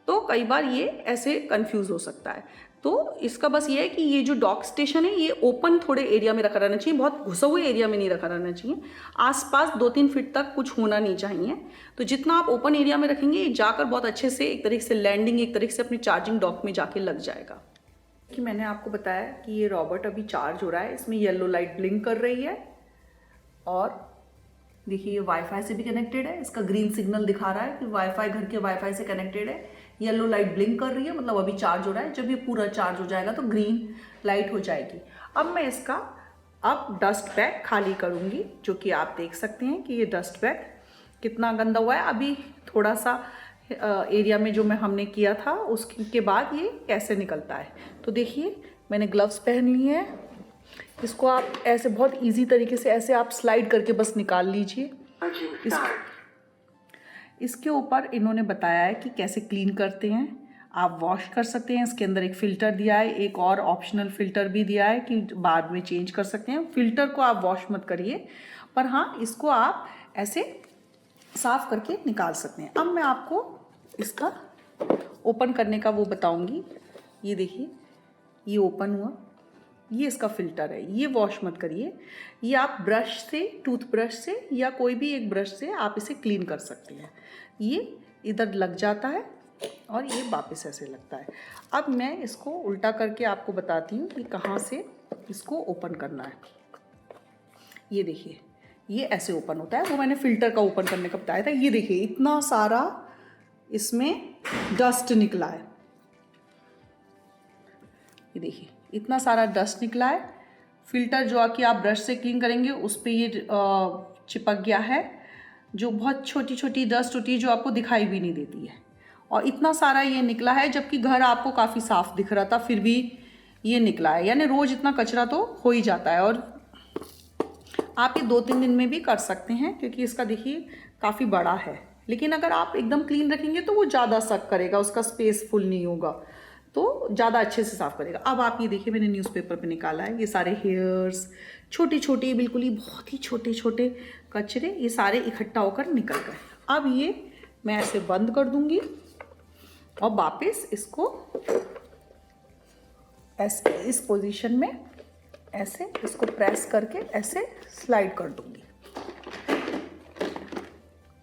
तो कई बार ये ऐसे कंफ्यूज हो सकता है। तो इसका बस ये है कि ये जो डॉक स्टेशन है ये ओपन थोड़े एरिया में रखा रहना चाहिए, बहुत घुसे हुए एरिया में नहीं रखा रहना चाहिए। आसपास 2-3 फीट तक कुछ होना नहीं चाहिए। तो जितना आप ओपन एरिया में रखेंगे ये जाकर बहुत अच्छे से एक तरीके से लैंडिंग, एक तरीके से अपनी चार्जिंग डॉक में जाके लग जाएगा। कि मैंने आपको बताया कि ये रॉबर्ट अभी चार्ज हो रहा है, इसमें येलो लाइट ब्लिंक कर रही है और देखिए ये वाईफाई से भी कनेक्टेड है, इसका ग्रीन सिग्नल दिखा रहा है कि वाईफाई घर के वाईफाई से कनेक्टेड है। येलो लाइट ब्लिंक कर रही है, मतलब अभी चार्ज हो रहा है। जब ये पूरा चार्ज हो जाएगा तो ग्रीन लाइट हो जाएगी। अब मैं इसका डस्ट बैग खाली करूँगी, जो कि आप देख सकते हैं कि ये डस्ट बैग कितना गंदा हुआ है। अभी थोड़ा सा एरिया में जो हमने किया था उसके बाद ये कैसे निकलता है। तो देखिए मैंने ग्लव्स पहन लिए हैं, इसको आप ऐसे बहुत इजी तरीके से ऐसे आप स्लाइड करके बस निकाल लीजिए। इसके ऊपर इन्होंने बताया है कि कैसे क्लीन करते हैं, आप वॉश कर सकते हैं। इसके अंदर एक फ़िल्टर दिया है, एक और ऑप्शनल फ़िल्टर भी दिया है कि बाद में चेंज कर सकते हैं। फ़िल्टर को आप वॉश मत करिए, पर हाँ इसको आप ऐसे साफ़ करके निकाल सकते हैं। अब मैं आपको इसका ओपन करने का वो बताऊंगी। ये देखिए ये ओपन हुआ, ये इसका फ़िल्टर है, ये वॉश मत करिए। ये आप ब्रश से, टूथब्रश से या कोई भी एक ब्रश से आप इसे क्लीन कर सकते हैं। ये इधर लग जाता है और ये वापस ऐसे लगता है। अब मैं इसको उल्टा करके आपको बताती हूँ कि कहाँ से इसको ओपन करना है। ये देखिए ये ऐसे ओपन होता है, वो मैंने फ़िल्टर का ओपन करने का बताया था। ये देखिए इतना सारा इसमें डस्ट निकला है, ये देखिए इतना सारा डस्ट निकला है। फ़िल्टर जो कि आप ब्रश से क्लीन करेंगे उस पर ये चिपक गया है, जो बहुत छोटी छोटी डस्ट होती है जो आपको दिखाई भी नहीं देती है। और इतना सारा ये निकला है, जबकि घर आपको काफ़ी साफ़ दिख रहा था फिर भी ये निकला है। यानी रोज़ इतना कचरा तो हो ही जाता है, और आप ये 2-3 दिन में भी कर सकते हैं, क्योंकि इसका देखिए काफ़ी बड़ा है। लेकिन अगर आप एकदम क्लीन रखेंगे तो वो ज़्यादा सक करेगा, उसका स्पेस फुल नहीं होगा, तो ज़्यादा अच्छे से साफ़ करेगा। अब आप ये देखिए मैंने न्यूज़पेपर पे निकाला है, ये सारे हेयर्स छोटे छोटे, बिल्कुल ही बहुत ही छोटे छोटे कचरे ये सारे इकट्ठा होकर निकल गए। अब ये मैं ऐसे बंद कर दूँगी और वापस इसको ऐसे इस पोजीशन में ऐसे इसको प्रेस करके ऐसे स्लाइड कर दूँगी।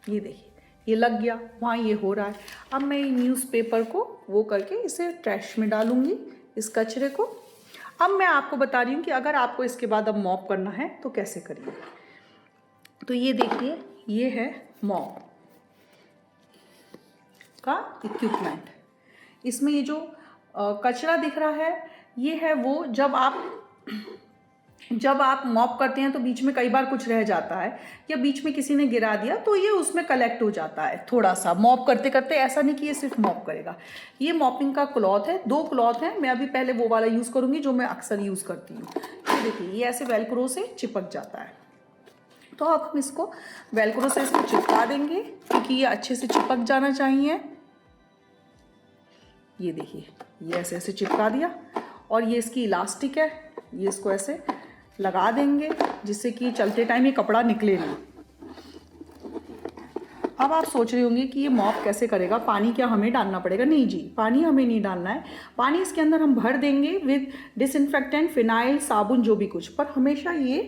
ये देखिए ये लग गया, वहाँ ये हो रहा है। अब मैं ये न्यूज़पेपर को वो करके इसे ट्रैश में डालूँगी, इस कचरे को। अब मैं आपको बता रही हूँ कि अगर आपको इसके बाद अब मॉप करना है तो कैसे करिए। तो ये देखिए ये है मॉप का इक्विपमेंट। इसमें ये जो कचरा दिख रहा है ये है वो, जब आप मॉप करते हैं तो बीच में कई बार कुछ रह जाता है या बीच में किसी ने गिरा दिया तो ये उसमें कलेक्ट हो जाता है थोड़ा सा मॉप करते करते। ऐसा नहीं कि ये सिर्फ मॉप करेगा। ये मॉपिंग का क्लॉथ है, 2 क्लॉथ हैं। मैं अभी पहले वो वाला यूज़ करूँगी जो मैं अक्सर यूज़ करती हूँ। ये देखिए ये ऐसे वेलक्रो से चिपक जाता है, तो अब हम इसको वेलक्रो से इसको चिपका देंगे क्योंकि ये अच्छे से चिपक जाना चाहिए। ये देखिए ये ऐसे ऐसे चिपका दिया, और ये इसकी इलास्टिक है, ये इसको ऐसे लगा देंगे जिससे कि चलते टाइम ये कपड़ा निकले नहीं। अब आप सोच रहे होंगे कि ये मॉप कैसे करेगा, पानी क्या हमें डालना पड़ेगा? नहीं जी, पानी हमें नहीं डालना है। पानी इसके अंदर हम भर देंगे विद डिसइंफेक्टेंट, फिनाइल, साबुन, जो भी कुछ। पर हमेशा ये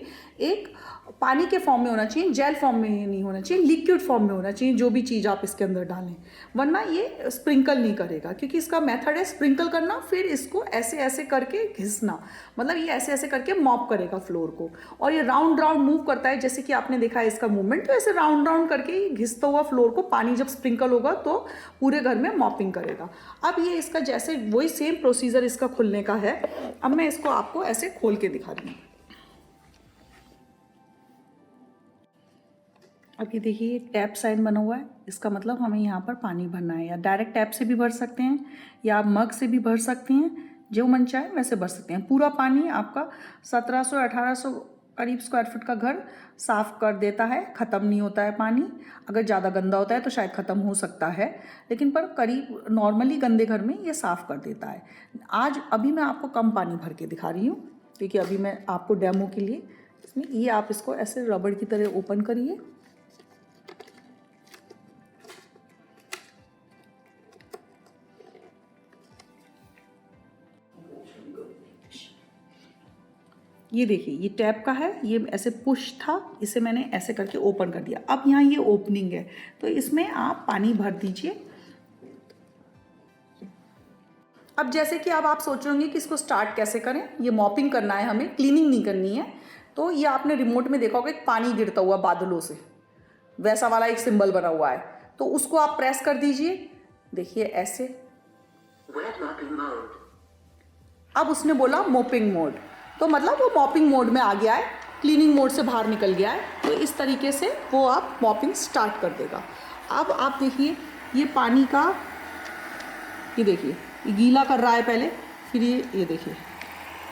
एक पानी के फॉर्म में होना चाहिए, जेल फॉर्म में नहीं होना चाहिए, लिक्विड फॉर्म में होना चाहिए जो भी चीज़ आप इसके अंदर डालें, वरना ये स्प्रिंकल नहीं करेगा, क्योंकि इसका मेथड है स्प्रिंकल करना, फिर इसको ऐसे ऐसे करके घिसना, मतलब ये ऐसे ऐसे करके मॉप करेगा फ्लोर को, और ये राउंड राउंड मूव करता है, जैसे कि आपने देखा है इसका मूवमेंट, तो ऐसे राउंड राउंड करके ये घिसता हुआ फ्लोर को, पानी जब स्प्रिंकल होगा तो पूरे घर में मॉपिंग करेगा। अब ये इसका जैसे वही सेम प्रोसीजर इसका खुलने का है। अब मैं इसको आपको ऐसे खोल के दिखा रही हूँ। अब ये देखिए टैप साइन बना हुआ है, इसका मतलब हमें यहाँ पर पानी भरना है, या डायरेक्ट टैप से भी भर सकते हैं या आप मग से भी भर सकते हैं, जो मन चाहे वैसे भर सकते हैं। पूरा पानी आपका 1700-1800 करीब स्क्वायर फुट का घर साफ़ कर देता है, ख़त्म नहीं होता है पानी। अगर ज़्यादा गंदा होता है तो शायद ख़त्म हो सकता है, लेकिन पर करीब नॉर्मली गंदे घर में ये साफ़ कर देता है। अभी मैं आपको कम पानी भर के दिखा रही हूँ, क्योंकि अभी मैं आपको डेमो के लिए इसमें ये आप इसको ऐसे रबड़ की तरह ओपन करिए। ये देखिए ये टैप का है, ये ऐसे पुश था, इसे मैंने ऐसे करके ओपन कर दिया। अब यहाँ ये ओपनिंग है, तो इसमें आप पानी भर दीजिए। अब जैसे कि अब आप सोच रहे होंगे कि इसको स्टार्ट कैसे करें, ये मॉपिंग करना है हमें, क्लीनिंग नहीं करनी है। तो ये आपने रिमोट में देखा होगा एक पानी गिरता हुआ बादलों से, वैसा वाला एक सिंबल बना हुआ है, तो उसको आप प्रेस कर दीजिए। देखिए ऐसे, अब उसने बोला मोपिंग मोड, तो मतलब वो मॉपिंग मोड में आ गया है, क्लीनिंग मोड से बाहर निकल गया है। तो इस तरीके से वो आप मॉपिंग स्टार्ट कर देगा। अब आप देखिए ये पानी का, ये देखिए ये गीला कर रहा है पहले, फिर ये देखिए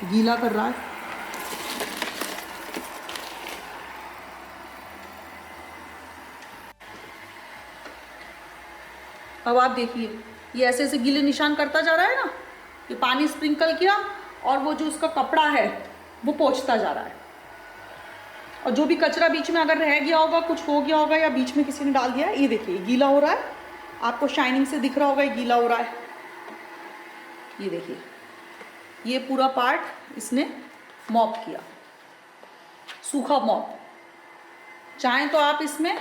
गीला कर रहा है। अब आप देखिए ये ऐसे ऐसे गीले निशान करता जा रहा है ना, ये पानी स्प्रिंकल किया और वो जो उसका कपड़ा है वो पोंछता जा रहा है, और जो भी कचरा बीच में अगर रह गया होगा, कुछ हो गया होगा या बीच में किसी ने डाल दिया है, ये देखिए गीला हो रहा है, आपको शाइनिंग से दिख रहा होगा ये गीला हो रहा है। ये देखिए ये पूरा पार्ट इसने मॉप किया, सूखा मॉप। चाहें तो आप इसमें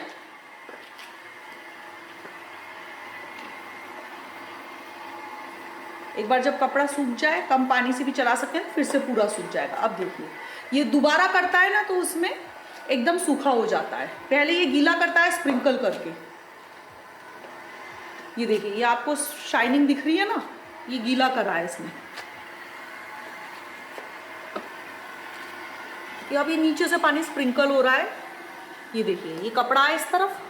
एक बार जब कपड़ा सूख जाए कम पानी से भी चला सकते हैं, फिर से पूरा सूख जाएगा। अब देखिए ये दोबारा करता है ना, तो उसमें एकदम सूखा हो जाता है। पहले ये गीला करता है स्प्रिंकल करके, ये देखिए ये आपको शाइनिंग दिख रही है ना, ये गीला कर रहा है इसने। ये अभी नीचे से पानी स्प्रिंकल हो रहा है, ये देखिए ये कपड़ा है इस तरफ,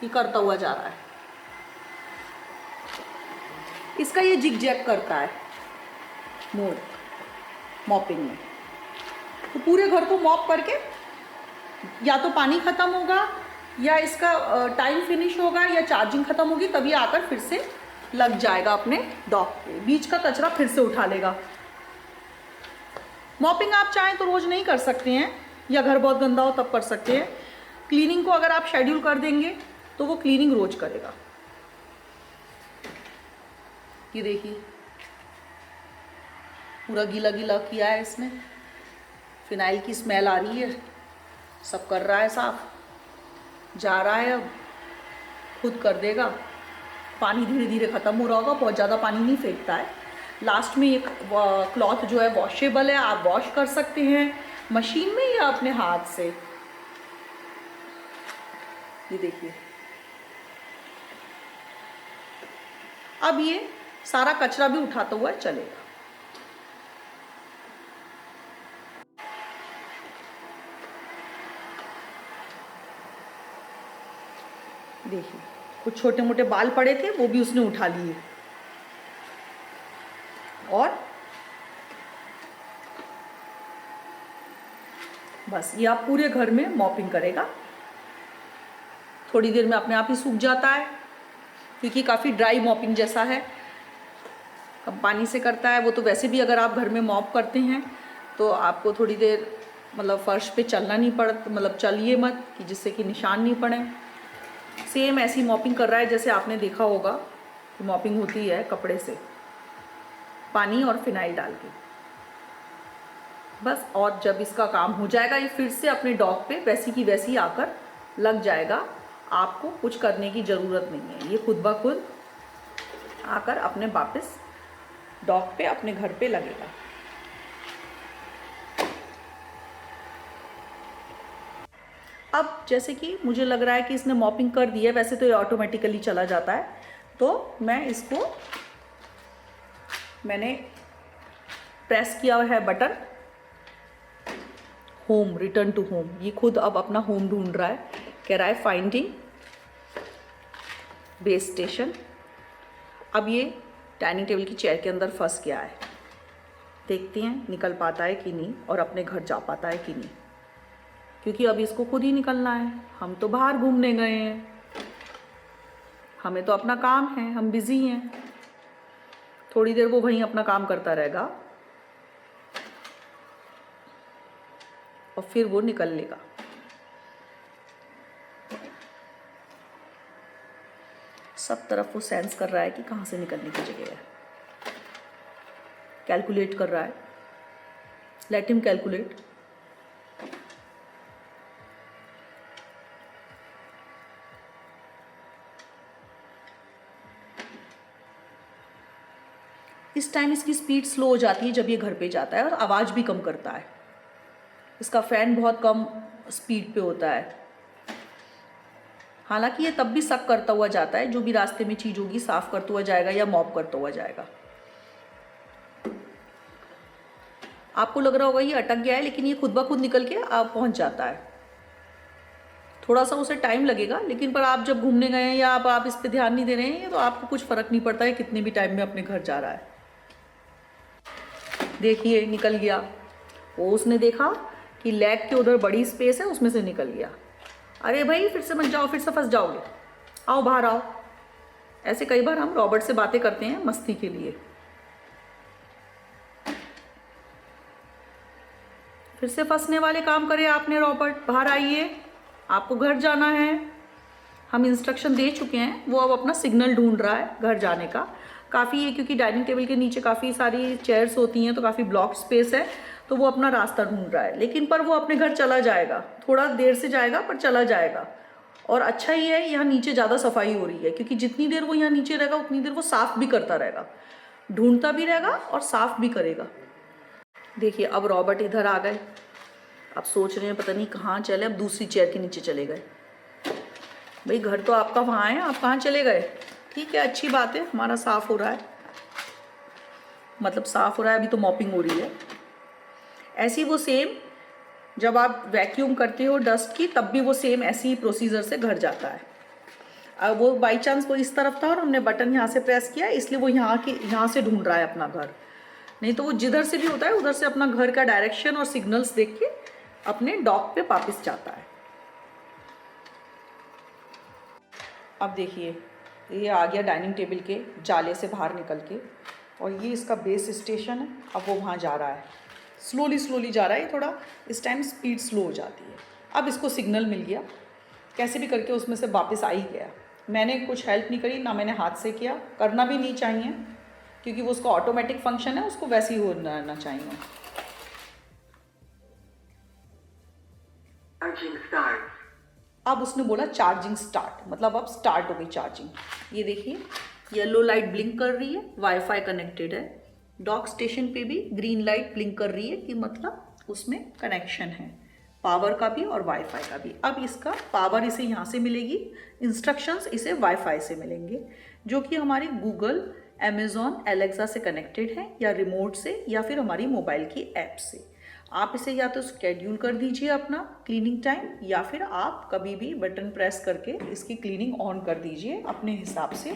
ये करता हुआ जा रहा है। इसका ये जिग जैग करता है मोड मॉपिंग में। तो पूरे घर को मॉप करके या तो पानी ख़त्म होगा, या इसका टाइम फिनिश होगा, या चार्जिंग ख़त्म होगी, तभी आकर फिर से लग जाएगा अपने डॉक पे, बीच का कचरा फिर से उठा लेगा। मॉपिंग आप चाहें तो रोज़ नहीं कर सकते हैं, या घर बहुत गंदा हो तब कर सकते हैं। क्लीनिंग को अगर आप शेड्यूल कर देंगे तो वो क्लीनिंग रोज़ करेगा। ये देखिए पूरा गीला गीला किया है इसने, फिनाइल की स्मेल आ रही है, सब कर रहा है साफ, जा रहा है, अब खुद कर देगा। पानी धीरे धीरे ख़त्म हो रहा होगा, बहुत ज़्यादा पानी नहीं फेंकता है। लास्ट में ये क्लॉथ जो है वॉशेबल है, आप वॉश कर सकते हैं मशीन में या अपने हाथ से। ये देखिए अब ये सारा कचरा भी उठाता हुआ चलेगा। देखिए कुछ छोटे मोटे बाल पड़े थे वो भी उसने उठा लिए, और बस ये आप पूरे घर में मॉपिंग करेगा। थोड़ी देर में अपने आप ही सूख जाता है, क्योंकि काफ़ी ड्राई मॉपिंग जैसा है, कम पानी से करता है वो। तो वैसे भी अगर आप घर में मॉप करते हैं तो आपको थोड़ी देर मतलब फर्श पे चलना नहीं पड़ता, मतलब चलिए मत कि जिससे कि निशान नहीं पड़े। सेम ऐसी मॉपिंग कर रहा है जैसे आपने देखा होगा कि मॉपिंग होती है कपड़े से, पानी और फिनाइल डाल के। बस। और जब इसका काम हो जाएगा ये फिर से अपने डॉग पे वैसी की वैसी आकर लग जाएगा। आपको कुछ करने की ज़रूरत नहीं है, ये खुद ब खुद आकर अपने वापस डॉग पे अपने घर पे लगेगा। अब जैसे कि मुझे लग रहा है कि इसने मॉपिंग कर दी है, वैसे तो ये ऑटोमेटिकली चला जाता है, तो मैंने प्रेस किया है button home, return to home. ये खुद अब अपना होम ढूंढ रहा है, कह रहा है फाइंडिंग बेस स्टेशन। अब ये डाइनिंग टेबल की चेयर के अंदर फंस गया है, देखते हैं निकल पाता है कि नहीं और अपने घर जा पाता है कि नहीं, क्योंकि अब इसको खुद ही निकलना है। हम तो बाहर घूमने गए हैं, हमें तो अपना काम है, हम बिजी हैं। थोड़ी देर वो वहीं अपना काम करता रहेगा और फिर वो निकल लेगा। सब तरफ वो सेंस कर रहा है कि कहाँ से निकलने की जगह है, कैलकुलेट कर रहा है। Let him calculate. इस टाइम इसकी स्पीड स्लो हो जाती है जब ये घर पे जाता है, और आवाज़ भी कम करता है। इसका फ़ैन बहुत कम स्पीड पे होता है। हालांकि ये तब भी शक करता हुआ जाता है, जो भी रास्ते में चीज़ होगी साफ़ करता हुआ जाएगा या मॉप करता हुआ जाएगा। आपको लग रहा होगा ये अटक गया है, लेकिन ये खुद ब खुद निकल के आप पहुंच जाता है। थोड़ा सा उसे टाइम लगेगा, लेकिन पर आप जब घूमने गए हैं या आप इस पर ध्यान नहीं दे रहे हैं तो आपको कुछ फ़र्क नहीं पड़ता है कितने भी टाइम में अपने घर जा रहा है। देखिए निकल गया। वो उसने देखा कि लेग के उधर बड़ी स्पेस है, उसमें से निकल गया। अरे भाई फिर से मत जाओ, फिर से फंस जाओगे, आओ बाहर आओ। ऐसे कई बार हम रॉबर्ट से बातें करते हैं मस्ती के लिए। फिर से फंसने वाले काम करे आपने रॉबर्ट, बाहर आइए, आपको घर जाना है। हम इंस्ट्रक्शन दे चुके हैं, वो अब अपना सिग्नल ढूंढ रहा है घर जाने का। काफ़ी है क्योंकि डाइनिंग टेबल के नीचे काफ़ी सारी चेयर्स होती हैं, तो काफ़ी ब्लॉक स्पेस है, तो वो अपना रास्ता ढूंढ रहा है। लेकिन पर वो अपने घर चला जाएगा, थोड़ा देर से जाएगा पर चला जाएगा। और अच्छा ही है यहाँ नीचे ज़्यादा सफाई हो रही है, क्योंकि जितनी देर वो यहाँ नीचे रहेगा उतनी देर वो साफ़ भी करता रहेगा, ढूंढता भी रहेगा और साफ़ भी करेगा। देखिए अब रॉबर्ट इधर आ गए। अब सोच रहे हैं पता नहीं कहाँ चले, अब दूसरी चेयर के नीचे चले गए। भाई घर तो आपका वहाँ है, आप कहाँ चले गए? ठीक है, अच्छी बात है, हमारा साफ़ हो रहा है, मतलब साफ़ हो रहा है, अभी तो मॉपिंग हो रही है। ऐसी वो सेम जब आप वैक्यूम करते हो डस्ट की, तब भी वो सेम ऐसी ही प्रोसीजर से घर जाता है। अब वो बाई चांस वो इस तरफ था और हमने बटन यहाँ से प्रेस किया, इसलिए वो यहाँ से ढूंढ रहा है अपना घर। नहीं तो वो जिधर से भी होता है उधर से अपना घर का डायरेक्शन और सिग्नल्स देख के अपने डॉग पे वापस जाता है। अब देखिए ये आ गया डाइनिंग टेबल के जाले से बाहर निकल के, और ये इसका बेस स्टेशन है। अब वो वहाँ जा रहा है, स्लोली जा रहा है। थोड़ा इस टाइम स्पीड स्लो हो जाती है। अब इसको सिग्नल मिल गया, कैसे भी करके उसमें से वापस आ ही गया। मैंने कुछ हेल्प नहीं करी, ना मैंने हाथ से किया, करना भी नहीं चाहिए, क्योंकि वो उसका ऑटोमेटिक फंक्शन है, उसको वैसे ही होना चाहिए। अब उसने बोला चार्जिंग स्टार्ट, मतलब अब स्टार्ट हो गई चार्जिंग। ये देखिए येलो लाइट ब्लिंक कर रही है, वाईफाई कनेक्टेड है। डॉक स्टेशन पे भी ग्रीन लाइट ब्लिंक कर रही है कि मतलब उसमें कनेक्शन है, पावर का भी और वाईफाई का भी। अब इसका पावर इसे यहाँ से मिलेगी, इंस्ट्रक्शंस इसे वाईफाई से मिलेंगे, जो कि हमारी गूगल, अमेज़ॉन, एलेक्सा से कनेक्टेड है, या रिमोट से, या फिर हमारी मोबाइल की ऐप से। आप इसे या तो स्केड्यूल कर दीजिए अपना क्लीनिंग टाइम, या फिर आप कभी भी बटन प्रेस करके इसकी क्लीनिंग ऑन कर दीजिए अपने हिसाब से।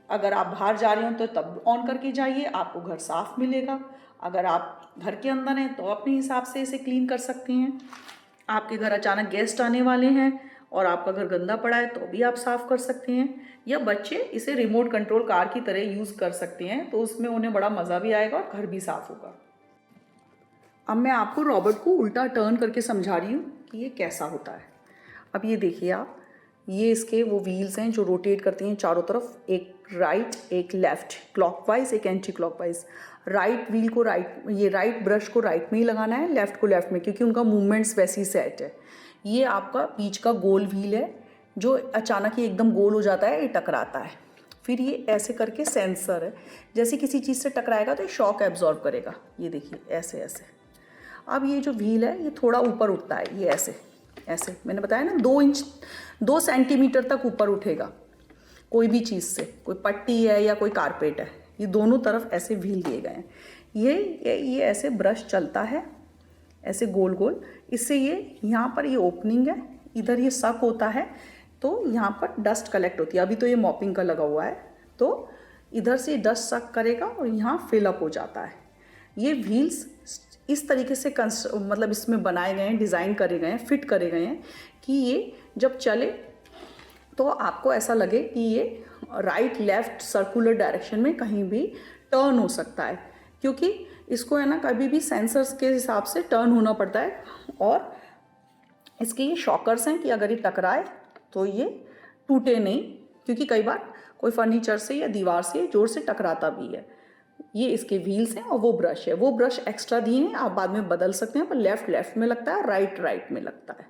अगर आप बाहर जा रहे हो तो तब ऑन करके जाइए, आपको घर साफ़ मिलेगा। अगर आप घर के अंदर हैं तो अपने हिसाब से इसे क्लीन कर सकते हैं। आपके घर अचानक गेस्ट आने वाले हैं और आपका घर गंदा पड़ा है तो भी आप साफ़ कर सकते हैं, या बच्चे इसे रिमोट कंट्रोल कार की तरह यूज़ कर सकते हैं, तो उसमें उन्हें बड़ा मज़ा भी आएगा और घर भी साफ़ होगा। अब मैं आपको रॉबर्ट को उल्टा टर्न करके समझा रही हूँ कि ये कैसा होता है। अब ये देखिए आप, ये इसके वो व्हील्स हैं जो रोटेट करती हैं चारों तरफ, एक राइट एक लेफ़्ट, क्लॉकवाइज एक एंटी क्लॉकवाइज। राइट व्हील को राइट, ये राइट ब्रश को राइट में ही लगाना है, लेफ़्ट को लेफ़्ट में, क्योंकि उनका मूवमेंट्स वैसे ही सेट है। ये आपका बीच का गोल व्हील है जो अचानक ही एकदम गोल हो जाता है, ये टकराता है। फिर ये ऐसे करके सेंसर है, जैसे किसी चीज़ से टकराएगा तो ये शॉक एब्जॉर्ब करेगा। ये देखिए ऐसे ऐसे। अब ये जो व्हील है ये थोड़ा ऊपर उठता है, ये ऐसे ऐसे, मैंने बताया ना 2 सेंटीमीटर तक ऊपर उठेगा कोई भी चीज़ से, कोई पट्टी है या कोई कारपेट है, ये दोनों तरफ ऐसे व्हील दिए गए हैं। ये ऐसे ब्रश चलता है ऐसे गोल गोल, इससे ये यहाँ पर ये ओपनिंग है, इधर ये सक होता है तो यहाँ पर डस्ट कलेक्ट होती है। अभी तो ये मॉपिंग का लगा हुआ है तो इधर से डस्ट सक करेगा और यहाँ फिलअप हो जाता है। ये व्हील्स इस तरीके से मतलब इसमें बनाए गए हैं, डिज़ाइन करे गए हैं, फिट करे गए हैं कि ये जब चले तो आपको ऐसा लगे कि ये राइट लेफ़्ट सर्कुलर डायरेक्शन में कहीं भी टर्न हो सकता है, क्योंकि इसको है ना कभी भी सेंसर्स के हिसाब से टर्न होना पड़ता है। और इसके ये शॉकर्स हैं कि अगर ये टकराए तो ये टूटे नहीं, क्योंकि कई बार कोई फर्नीचर से या दीवार से जोर से टकराता भी है। ये इसके व्हील्स हैं और वो ब्रश है, वो ब्रश एक्स्ट्रा दिए हैं, आप बाद में बदल सकते हैं, पर लेफ़्ट में लगता है, राइट में लगता है।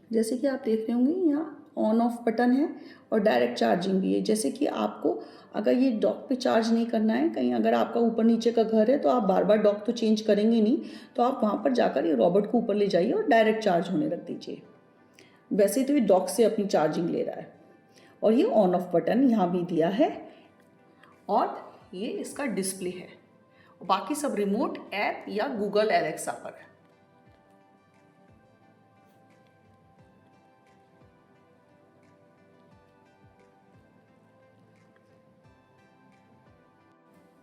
जैसे कि आप देख रहे होंगे यहाँ ऑन ऑफ बटन है और डायरेक्ट चार्जिंग भी है। जैसे कि आपको अगर ये डॉक पे चार्ज नहीं करना है, कहीं अगर आपका ऊपर नीचे का घर है तो आप बार बार डॉक तो चेंज करेंगे नहीं, तो आप वहाँ पर जाकर ये रॉबर्ट को ऊपर ले जाइए और डायरेक्ट चार्ज होने रख दीजिए। वैसे तो ये डॉक से अपनी चार्जिंग ले रहा है। और ये ऑन ऑफ बटन यहाँ भी दिया है और ये इसका डिस्प्ले है, बाकी सब रिमोट ऐप या गूगल एलेक्सा पर है।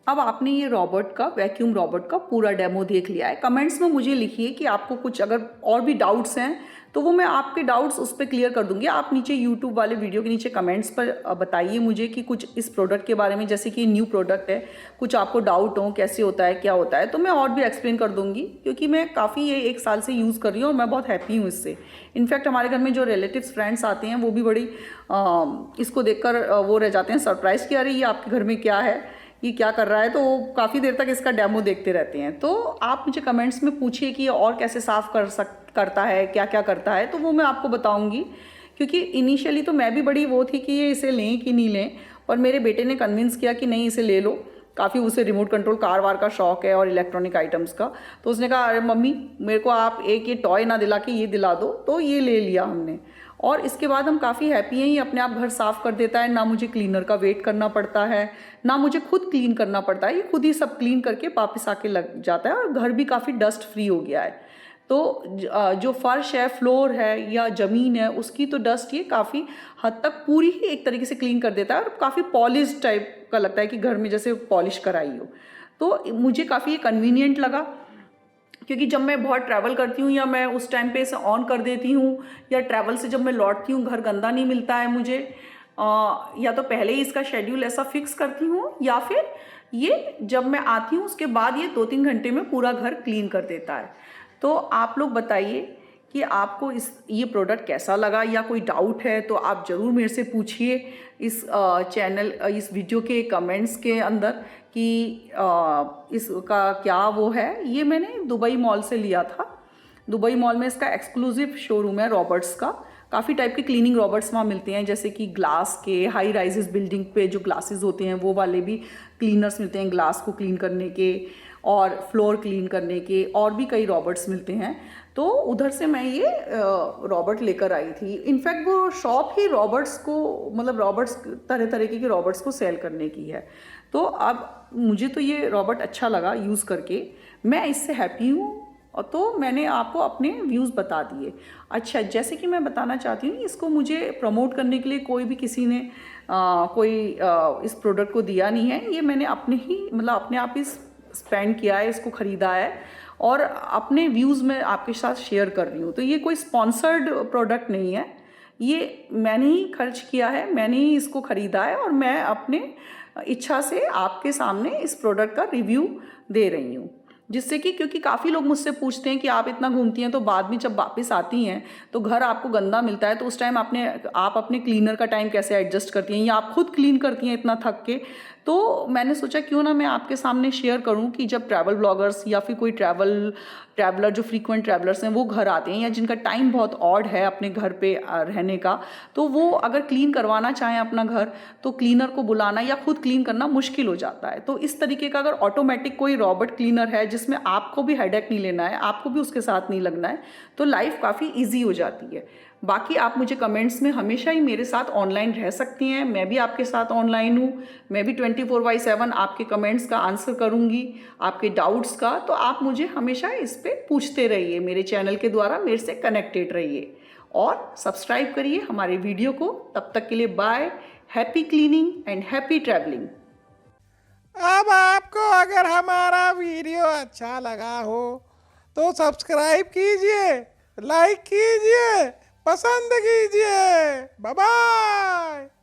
अब आपने ये वैक्यूम रॉबर्ट का पूरा डेमो देख लिया है। कमेंट्स में मुझे लिखिए कि आपको कुछ अगर और भी डाउट्स हैं तो वो मैं आपके डाउट्स उस पर क्लियर कर दूंगी। आप नीचे यूट्यूब वाले वीडियो के नीचे कमेंट्स पर बताइए मुझे कि कुछ इस प्रोडक्ट के बारे में, जैसे कि न्यू प्रोडक्ट है, कुछ आपको डाउट हो कैसे होता है क्या होता है, तो मैं और भी एक्सप्लेन कर दूंगी, क्योंकि मैं काफ़ी ये 1 साल से यूज़ कर रही हूँ और मैं बहुत हैप्पी हूँ इससे। इनफैक्ट हमारे घर में जो रिलेटिव्स फ्रेंड्स आते हैं वो भी बड़ी इसको देखकर वो रह जाते हैं सरप्राइज़ कि अरे ये आपके घर में क्या है, ये क्या कर रहा है, तो वो काफ़ी देर तक इसका डेमो देखते रहते हैं। तो आप मुझे कमेंट्स में पूछिए कि और कैसे साफ़ करता है, क्या क्या करता है, तो वो मैं आपको बताऊंगी। क्योंकि इनिशियली तो मैं भी बड़ी वो थी कि ये इसे लें कि नहीं लें, पर मेरे बेटे ने कन्विंस किया कि नहीं इसे ले लो। काफ़ी उसे रिमोट कंट्रोल कार वार का शौक है और इलेक्ट्रॉनिक आइटम्स का, तो उसने कहा अरे मम्मी मेरे को आप एक ये टॉय ना दिला के ये दिला दो, तो ये ले लिया हमने। और इसके बाद हम काफ़ी हैप्पी हैं, ये अपने आप घर साफ़ कर देता है, ना मुझे क्लीनर का वेट करना पड़ता है, ना मुझे खुद क्लीन करना पड़ता है, ये खुद ही सब क्लीन करके वापस आके लग जाता है। और घर भी काफ़ी डस्ट फ्री हो गया है। तो जो फर्श है, फ्लोर है या ज़मीन है, उसकी तो डस्ट ये काफ़ी हद तक पूरी ही एक तरीके से क्लीन कर देता है और काफ़ी पॉलिश टाइप का लगता है कि घर में जैसे पॉलिश कराई हो। तो मुझे काफ़ी ये कन्वीनियंट लगा, क्योंकि जब मैं बहुत ट्रैवल करती हूँ या मैं उस टाइम पे इसे ऑन कर देती हूँ, या ट्रैवल से जब मैं लौटती हूँ घर गंदा नहीं मिलता है मुझे, या तो पहले ही इसका शेड्यूल ऐसा फिक्स करती हूँ, या फिर ये जब मैं आती हूँ उसके बाद ये 2-3 घंटे में पूरा घर क्लीन कर देता है। तो आप लोग बताइए कि आपको ये प्रोडक्ट कैसा लगा, या कोई डाउट है तो आप ज़रूर मेरे से पूछिए इस वीडियो के कमेंट्स के अंदर कि इसका क्या वो है। ये मैंने दुबई मॉल से लिया था। दुबई मॉल में इसका एक्सक्लूसिव शोरूम है रॉबर्ट्स का। काफ़ी टाइप के क्लीनिंग रॉबर्ट्स वहाँ मिलते हैं, जैसे कि ग्लास के, हाई राइजेस बिल्डिंग पे जो ग्लासेस होते हैं वो वाले भी क्लीनर्स मिलते हैं, ग्लास को क्लीन करने के और फ्लोर क्लीन करने के, और भी कई रॉबर्ट्स मिलते हैं। तो उधर से मैं ये रॉबर्ट लेकर आई थी। इनफैक्ट वो शॉप ही रॉबर्ट्स को, मतलब रॉबर्ट्स तरह तरीके के रॉबर्ट्स को सेल करने की है। तो अब मुझे तो ये रॉबर्ट अच्छा लगा यूज़ करके, मैं इससे हैप्पी हूँ, और तो मैंने आपको अपने व्यूज़ बता दिए। अच्छा, जैसे कि मैं बताना चाहती हूँ, इसको मुझे प्रमोट करने के लिए कोई भी किसी ने इस प्रोडक्ट को दिया नहीं है। ये मैंने अपने आप ही स्पेंड किया है, इसको ख़रीदा है और अपने व्यूज़ में आपके साथ शेयर कर रही हूँ। तो ये कोई स्पॉन्सर्ड प्रोडक्ट नहीं है, ये मैंने ही खर्च किया है, मैंने ही इसको ख़रीदा है और मैं अपने इच्छा से आपके सामने इस प्रोडक्ट का रिव्यू दे रही हूँ। जिससे कि क्योंकि काफ़ी लोग मुझसे पूछते हैं कि आप इतना घूमती हैं तो बाद में जब वापस आती हैं तो घर आपको गंदा मिलता है, तो उस टाइम आप अपने क्लीनर का टाइम कैसे एडजस्ट करती हैं या आप खुद क्लीन करती हैं इतना थक के। तो मैंने सोचा क्यों ना मैं आपके सामने शेयर करूं कि जब ट्रैवल ब्लॉगर्स या फिर कोई ट्रैवलर जो फ्रीक्वेंट ट्रैवलर्स हैं वो घर आते हैं या जिनका टाइम बहुत ऑड है अपने घर पे रहने का, तो वो अगर क्लीन करवाना चाहें अपना घर तो क्लीनर को बुलाना या खुद क्लीन करना मुश्किल हो जाता है। तो इस तरीके का अगर ऑटोमेटिक कोई रॉबोट क्लीनर है जिसमें आपको भी हेडेक नहीं लेना है, आपको भी उसके साथ नहीं लगना है, तो लाइफ काफ़ी ईजी हो जाती है। बाकी आप मुझे कमेंट्स में हमेशा ही मेरे साथ ऑनलाइन रह सकती हैं, मैं भी आपके साथ ऑनलाइन हूँ। मैं भी 24/7 आपके कमेंट्स का आंसर करूँगी, आपके डाउट्स का। तो आप मुझे हमेशा इस पर पूछते रहिए, मेरे चैनल के द्वारा मेरे से कनेक्टेड रहिए और सब्सक्राइब करिए हमारे वीडियो को। तब तक के लिए bye, happy cleaning and happy travelling. अब आपको अगर हमारा वीडियो अच्छा लगा हो तो सब्सक्राइब कीजिए, लाइक कीजिए, पसंद कीजिए। Bye bye.